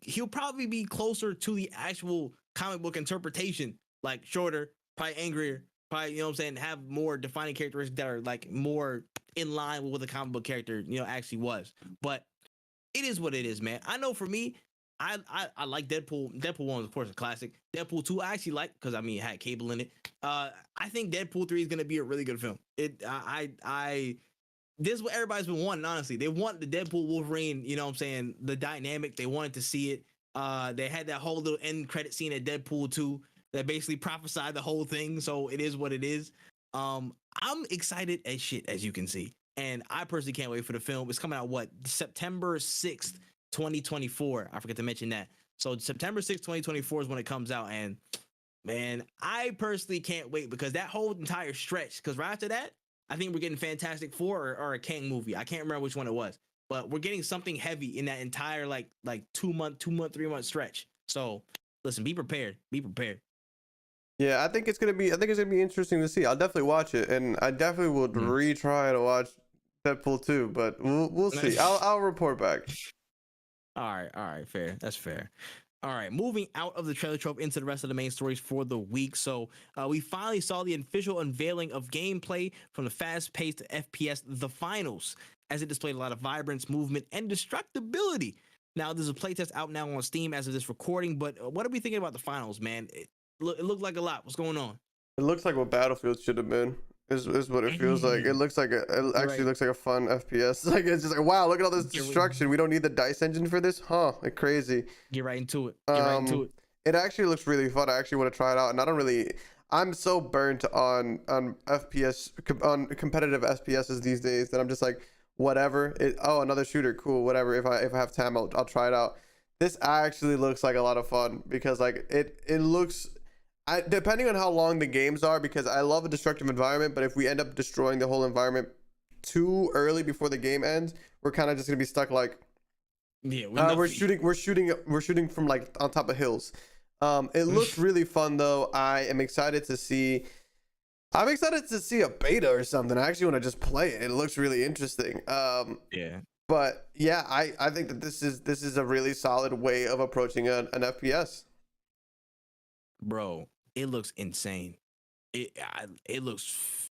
he'll probably be closer to the actual comic book interpretation, like shorter, probably angrier, probably, have more defining characteristics that are like more in line with what the comic book character, actually was. But it is what it is, man. I know for me, I like Deadpool. Deadpool 1 was, of course, a classic. Deadpool 2, I actually like because it had Cable in it. I think Deadpool 3 is gonna be a really good film. This is what everybody's been wanting, honestly. They want the Deadpool Wolverine, the dynamic. They wanted to see it. They had that whole little end credit scene at Deadpool 2 that basically prophesied the whole thing. So it is what it is. I'm excited as shit, as you can see. And I personally can't wait for the film. It's coming out, September 6th, 2024. I forgot to mention that. So September 6th, 2024 is when it comes out. And man, I personally can't wait because that whole entire stretch, because right after that, I think we're getting Fantastic Four or a Kang movie. I can't remember which one it was, but we're getting something heavy in that entire like 2-month, 3-month stretch. So listen, be prepared. Be prepared. Yeah, I think it's gonna be interesting to see. I'll definitely watch it, and I definitely would retry to watch Deadpool 2, but we'll see. I'll report back. All right, fair. That's fair. All right, moving out of the trailer trope into the rest of the main stories for the week. So we finally saw the official unveiling of gameplay from the fast-paced FPS The Finals, as it displayed a lot of vibrance, movement, and destructibility. Now, there's a playtest out now on Steam as of this recording, but what are we thinking about The Finals, man? It looked like a lot. What's going on? It looks like what Battlefield should have been. Is what it feels like. It looks like it actually looks like a fun FPS. Like it's just like, wow, look at all this destruction. We don't need the dice engine for this, huh? Like crazy. Get right into it. It actually looks really fun. I actually want to try it out, and I'm so burnt on FPS on competitive FPSs these days that I'm just like, whatever. Another shooter, cool, whatever. If I have time, I'll try it out. This actually looks like a lot of fun because like it looks. Depending on how long the games are, because I love a destructive environment, but if we end up destroying the whole environment too early before the game ends, we're kind of just gonna be stuck like, we're shooting from like on top of hills. It looks really fun though. I'm excited to see a beta or something. I actually want to just play it. It looks really interesting. But yeah, I think that this is a really solid way of approaching an FPS. Bro, it looks insane. It looks.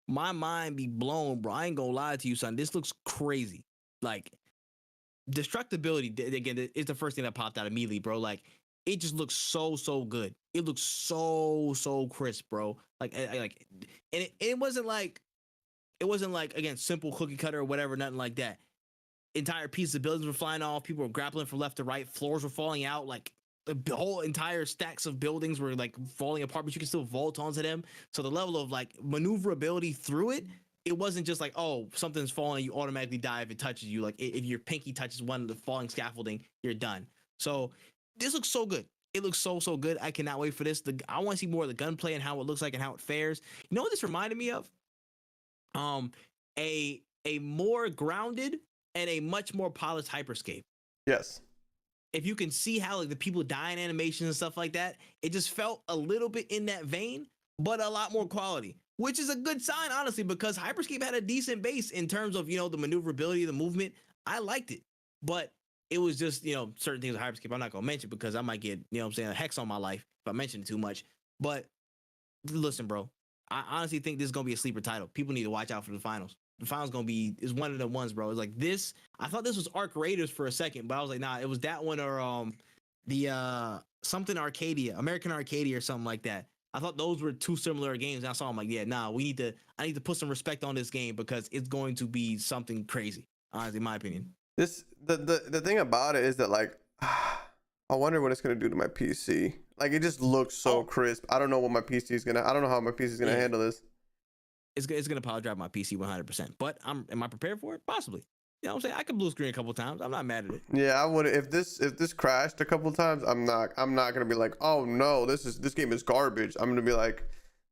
My mind be blown, bro. I ain't gonna lie to you, son. This looks crazy. Like destructibility again is the first thing that popped out immediately, bro. Like it just looks so good. It looks so crisp, bro. And it wasn't like again simple cookie cutter or whatever, nothing like that. Entire pieces of buildings were flying off. People were grappling from left to right. Floors were falling out. Like the whole entire stacks of buildings were like falling apart, but you can still vault onto them. So the level of like maneuverability through it wasn't just like, oh, something's falling, you automatically die if it touches you. Like if your pinky touches one of the falling scaffolding, you're done. So this looks so good. It looks so good. I cannot wait for this. I want to see more of the gunplay and how it looks like and how it fares. You know what this reminded me of? A more grounded and a much more polished Hyperscape. Yes. If you can see how like the people dying animations and stuff like that, it just felt a little bit in that vein, but a lot more quality, which is a good sign, honestly, because Hyperscape had a decent base in terms of, the maneuverability, the movement. I liked it, but it was just, certain things with Hyperscape I'm not going to mention because I might get, a hex on my life if I mention it too much. But listen, bro, I honestly think this is going to be a sleeper title. People need to watch out for the finals. The finals is one of the ones, bro. It's like this. I thought this was Arc Raiders for a second, but I was like, nah, it was that one or the something Arcadia, American Arcadia or something like that. I thought those were two similar games. And I saw them like, yeah, nah, I need to put some respect on this game because it's going to be something crazy. Honestly, in my opinion. The thing about it is that like, I wonder what it's gonna do to my PC. Like it just looks so crisp. I don't know what my PC is gonna. I don't know how my PC is gonna handle this. It's gonna power drive my PC 100%. But am I prepared for it? Possibly. You know what I'm saying? I could blue screen a couple times. I'm not mad at it. Yeah, I would if this crashed a couple times, I'm not gonna be like, oh no, this game is garbage. I'm gonna be like,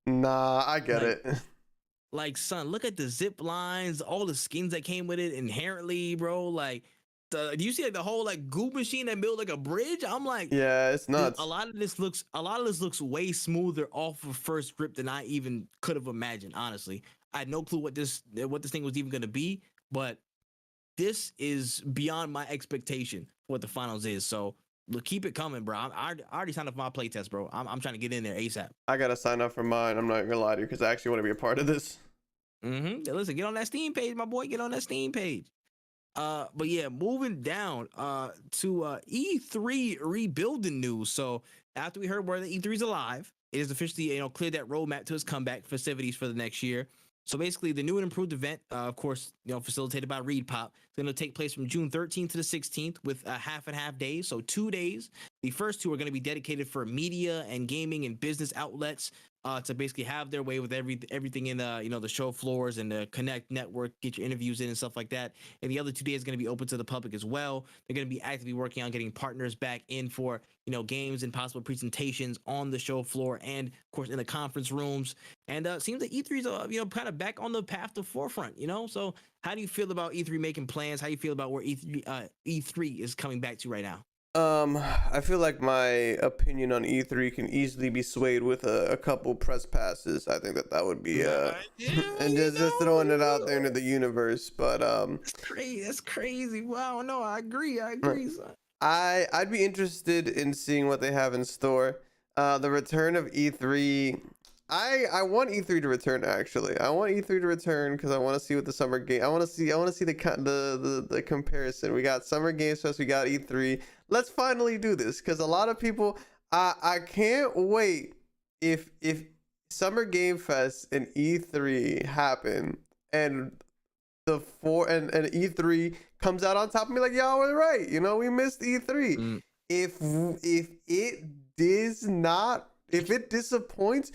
nah, I get Like, it. like, son, look at the zip lines, all the skins that came with it inherently, bro. Like, do you see like the whole like goo machine that built like a bridge? I'm like, Yeah, it's nuts. a lot of this looks way smoother off of first grip than I even could have imagined. Honestly, I had no clue what this thing was even gonna be, but this is beyond my expectation for what the finals is. So look, keep it coming, bro. I already signed up for my playtest, bro. I'm trying to get in there ASAP. I gotta sign up for mine. I'm not gonna lie to you because I actually want to be a part of this. Listen, get on that Steam page, my boy. Get on that Steam page. But yeah, moving down to E3 rebuilding news. So after we heard where the E3 is alive, it is officially cleared that roadmap to its comeback festivities for the next year. So basically, the new and improved event, of course, facilitated by ReedPop, is going to take place from June 13th to the 16th with half and half days. So 2 days. The first two are going to be dedicated for media and gaming and business outlets to basically have their way with everything in the show floors and the Connect network, get your interviews in and stuff like that. And the other 2 days are going to be open to the public as well. They're going to be actively working on getting partners back in for games and possible presentations on the show floor and of course in the conference rooms. And seems like E3's kind of back on the path to forefront. So how do you feel about E3 making plans? How do you feel about where E3 is coming back to right now? I feel like my opinion on E3 can easily be swayed with a couple press passes. I think that would be and just throwing it out there into the universe. But that's crazy. Wow, no, I agree, son. I'd be interested in seeing what they have in store. The return of E3. I want E3 to return. Actually, I want E3 to return because I want to see what the summer game. I want to see the comparison. We got Summer Game Fest. We got E3. Let's finally do this because a lot of people. I can't wait if Summer Game Fest and E3 happen and and E3 comes out on top of me like y'all were right. We missed E3. If it disappoints.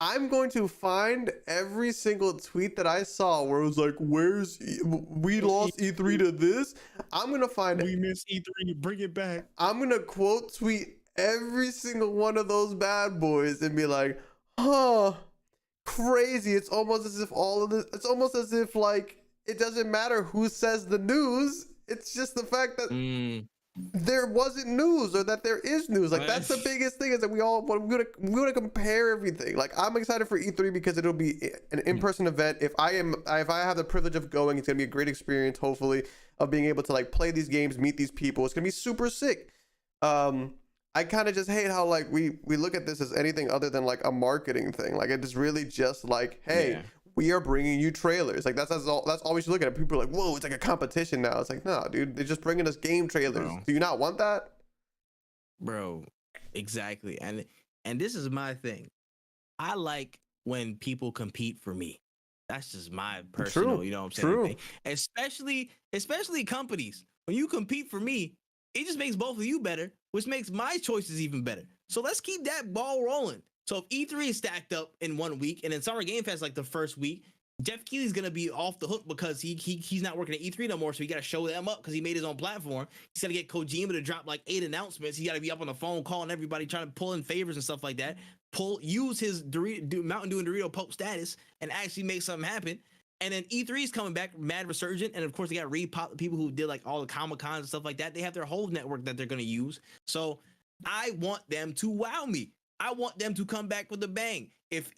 I'm going to find every single tweet that I saw where it was like, we lost E3 to this. I'm going to find we missed E3, bring it back. I'm going to quote tweet every single one of those bad boys and be like, crazy. It's almost as if it's almost as if like, it doesn't matter who says the news. It's just the fact that there wasn't news or that there is news. Like that's the biggest thing is that we're gonna compare everything. Like I'm excited for E3 because it'll be an in-person event. If I have the privilege of going, it's gonna be a great experience, hopefully, of being able to like play these games, meet these people. It's gonna be super sick. I kind of just hate how like we look at this as anything other than like a marketing thing. Like it is really just like, hey, we are bringing you trailers. Like that's all we should look at it. People are like, whoa, it's like a competition now. It's like, no, dude, they're just bringing us game trailers. Bro. Do you not want that? Bro, exactly. And this is my thing. I like when people compete for me. That's just my personal, you know what I'm saying? Thing. Especially companies. When you compete for me, it just makes both of you better, which makes my choices even better. So let's keep that ball rolling. So if E3 is stacked up in 1 week and then Summer Game Fest like the first week, Jeff Keighley's gonna be off the hook because he's not working at E3 no more, so he gotta show them up because he made his own platform. He's gotta get Kojima to drop like 8 announcements. He gotta be up on the phone calling everybody, trying to pull in favors and stuff like that. Use his Mountain Dew and Dorito Pope status and actually make something happen. And then E3 is coming back, mad resurgent, and of course they got ReedPop, the people who did like all the Comic Cons and stuff like that. They have their whole network that they're gonna use. So I want them to wow me. I want them to come back with a bang. If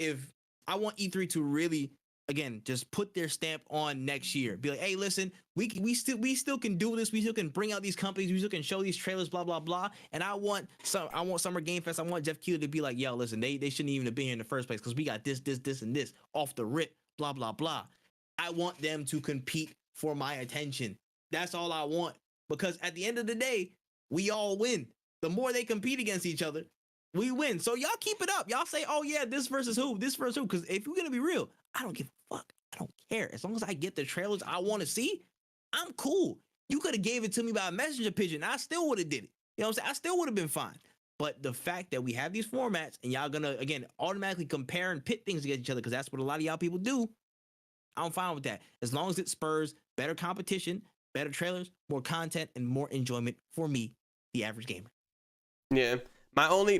I want E3 to really, again, just put their stamp on next year. Be like, hey, listen, we still can do this. We still can bring out these companies. We still can show these trailers, blah blah blah. And I want Summer Game Fest. I want Jeff Keighley to be like, yo, listen, they shouldn't even have been here in the first place because we got this, and this off the rip, blah blah blah. I want them to compete for my attention. That's all I want. Because at the end of the day, we all win. The more they compete against each other, we win. So y'all keep it up. Y'all say, oh yeah, this versus who? Because if we're gonna be real, I don't give a fuck. I don't care. As long as I get the trailers I want to see, I'm cool. You could have gave it to me by a messenger pigeon. I still would have did it. You know what I'm saying? I still would have been fine. But the fact that we have these formats and y'all gonna, again, automatically compare and pit things against each other, because that's what a lot of y'all people do, I'm fine with that. As long as it spurs better competition, better trailers, more content, and more enjoyment for me, the average gamer. Yeah. My only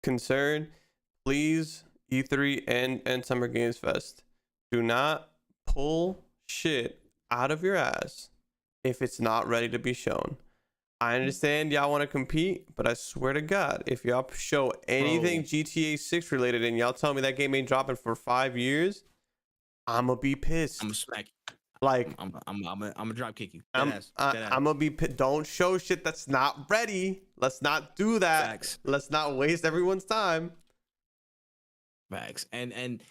concern, please, E3 and Summer Games Fest, do not pull shit out of your ass if it's not ready to be shown. I understand y'all want to compete, but I swear to God, if y'all show anything GTA 6 related and y'all tell me that game ain't dropping for 5 years, I'm gonna be pissed. I'm gonna smack you. Like, I'm gonna drop kick you. I'm gonna be don't show shit that's not ready. Let's not do that. Facts. Let's not waste everyone's time. Facts. And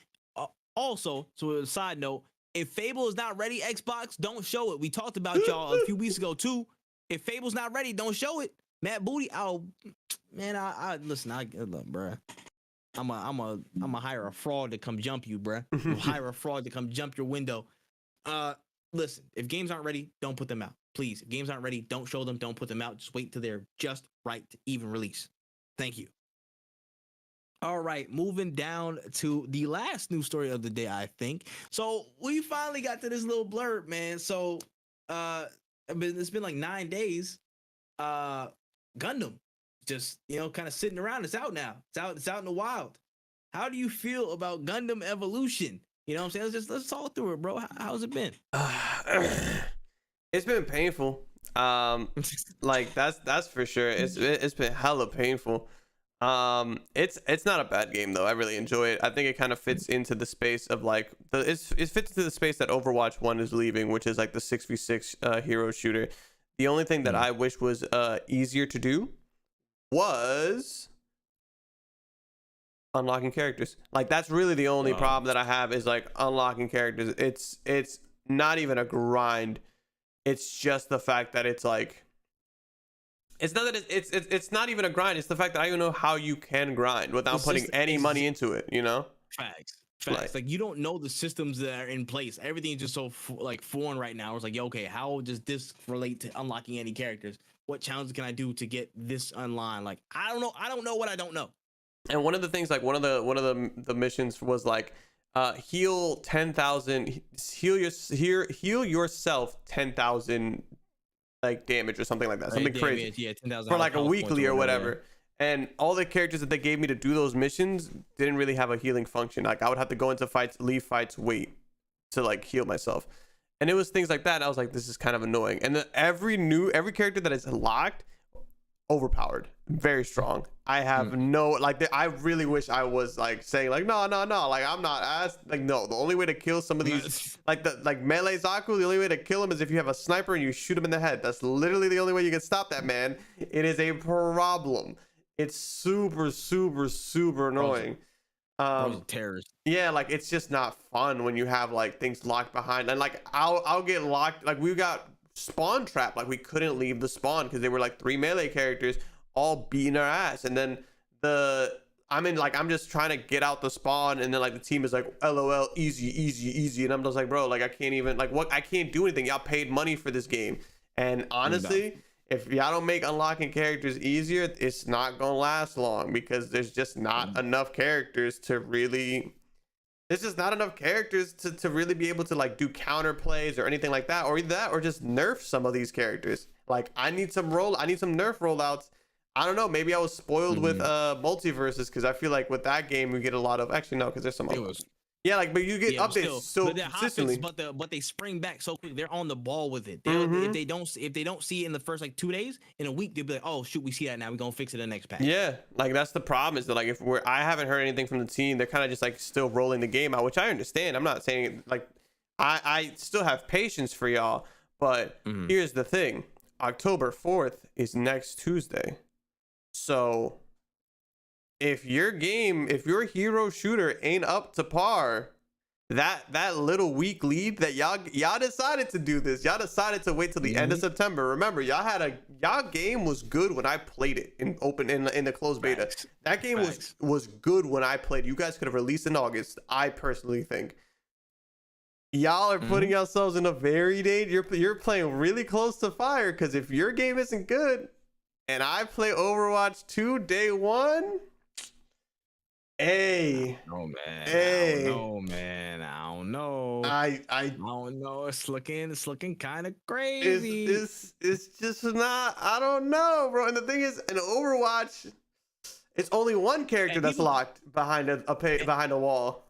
also, so a side note, if Fable is not ready, Xbox, don't show it. We talked about y'all a few weeks ago too. If Fable's not ready, don't show it. Matt Booty, listen, look, bruh. I'm a hire a fraud to come jump you, bruh. I'll hire a fraud to come jump your window. Listen, if games aren't ready, don't put them out. Please, if games aren't ready, don't show them, don't put them out. Just wait till they're just right to even release. Thank you. All right, moving down to the last news story of the day, I think. So we finally got to this little blurb, man. So it's been like 9 days. Gundam, just kind of sitting around. It's out now. It's out in the wild. How do you feel about Gundam Evolution? You know what I'm saying? Let's talk through it, bro. How's it been? It's been painful. Like that's for sure. It's been hella painful. It's not a bad game though. I really enjoy it. I think it kind of fits into the space of like it fits into the space that Overwatch 1 is leaving, which is like the 6v6 hero shooter. The only thing that I wish was easier to do was unlocking characters. Like that's really the only problem that I have is like unlocking characters. It's not even a grind. It's just the fact that it's like it's not that it's not even a grind. It's the fact that I don't know how you can grind without putting any money into it, Facts. Like you don't know the systems that are in place. Everything's just so foreign right now. It's like, okay, how does this relate to unlocking any characters? What challenges can I do to get this online? Like I don't know what I don't know. And one of the things, like one of the missions was like heal 10,000 heal yourself 10,000 like damage or something like that, something crazy. Yeah, 10,000 for like a weekly or whatever. And all the characters that they gave me to do those missions didn't really have a healing function. Like I would have to go into fights, leave fights, wait to like heal myself. And it was things like that. I was like, this is kind of annoying. And then every character that is locked, overpowered, very strong. I have I really wish I was like saying like no, like I'm not as like no. The only way to kill some of these like melee Zaku, the only way to kill him is if you have a sniper and you shoot him in the head. That's literally the only way you can stop that man. It is a problem. It's super annoying. Terrorist. Yeah, like it's just not fun when you have like things locked behind, and like I'll get locked. Like we got spawn trap, like we couldn't leave the spawn because they were like 3 melee characters all beating our ass, and then I'm just trying to get out the spawn, and then like the team is like LOL easy, and I'm just like, bro, like I can't even I can't do anything. Y'all paid money for this game, and honestly, if y'all don't make unlocking characters easier, it's not gonna last long because there's just not enough characters to really. There's just not enough characters to really be able to like do counter plays or anything like that, or either that or just nerf some of these characters. Like I need some nerf rollouts. I don't know, maybe I was spoiled with multiverses because I feel like with that game we get a lot of because there's some but you get updates so consistently. But they spring back so quick. They're on the ball with it. If they don't see it in the first like 2 days, in a week they'll be like, oh shoot, we see that now, we're gonna fix it in the next patch. Yeah, like that's the problem is that like I haven't heard anything from the team. They're kind of just like still rolling the game out, which I understand. I'm not saying like I still have patience for y'all, but here's the thing: October 4th is next Tuesday, so. If your hero shooter ain't up to par, that little week lead that y'all decided to do this, y'all decided to wait till the end of September. Remember, y'all game was good when I played it in the closed beta. That game was good when I played. You guys could have released in August. I personally think y'all are putting yourselves in a very dangerous. You're playing really close to fire because if your game isn't good, and I play Overwatch 2 day 1. Hey, Oh man, I don't hey, know, man. I don't know. I I don't know. It's looking kind of it's crazy. it's just not. I don't know, bro. And the thing is, in Overwatch, it's only one character And that's people locked behind and, behind a wall.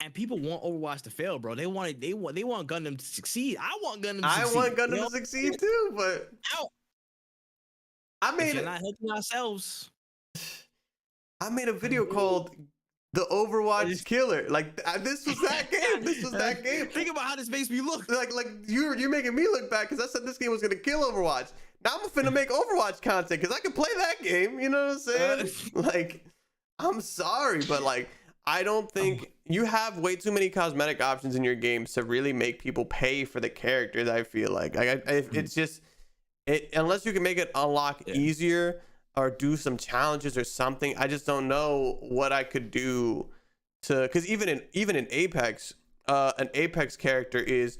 and people want Overwatch to fail, bro. They want Gundam to succeed. I want Gundam to I want succeed. You Gundam know, to succeed too, but Ow. I If made you're not helping ourselves, I made a video called "The Overwatch just- Killer." Like this was that game. This was that game. think about how this makes me look. Like you're making me look bad because I said this game was gonna kill Overwatch. Now I'm finna make Overwatch content because I can play that game. You know what I'm saying? Like, I'm sorry, but like, I don't think you have way too many cosmetic options in your games to really make people pay for the characters. I feel like it's just unless you can make it unlock easier or do some challenges or something. I just don't know what I could do to because even in Apex, an Apex character is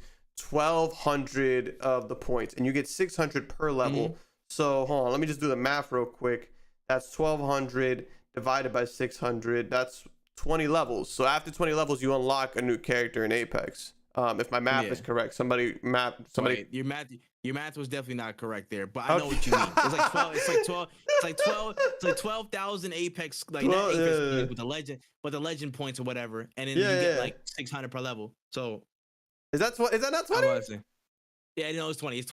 1,200 of the points, and you get 600 per level. So hold on, let me just do the math real quick. That's 1,200 divided by 600. That's 20 levels. So after 20 levels, you unlock a new character in Apex. If my math is correct, somebody. Wait, your math was definitely not correct there, but I know what you mean. It's like 12. It's like 12,000 Apex, like not Apex points, but the legend points or whatever, and then you get like 600 per level. So is that not I 20? was saying, yeah, no, it's 20. It's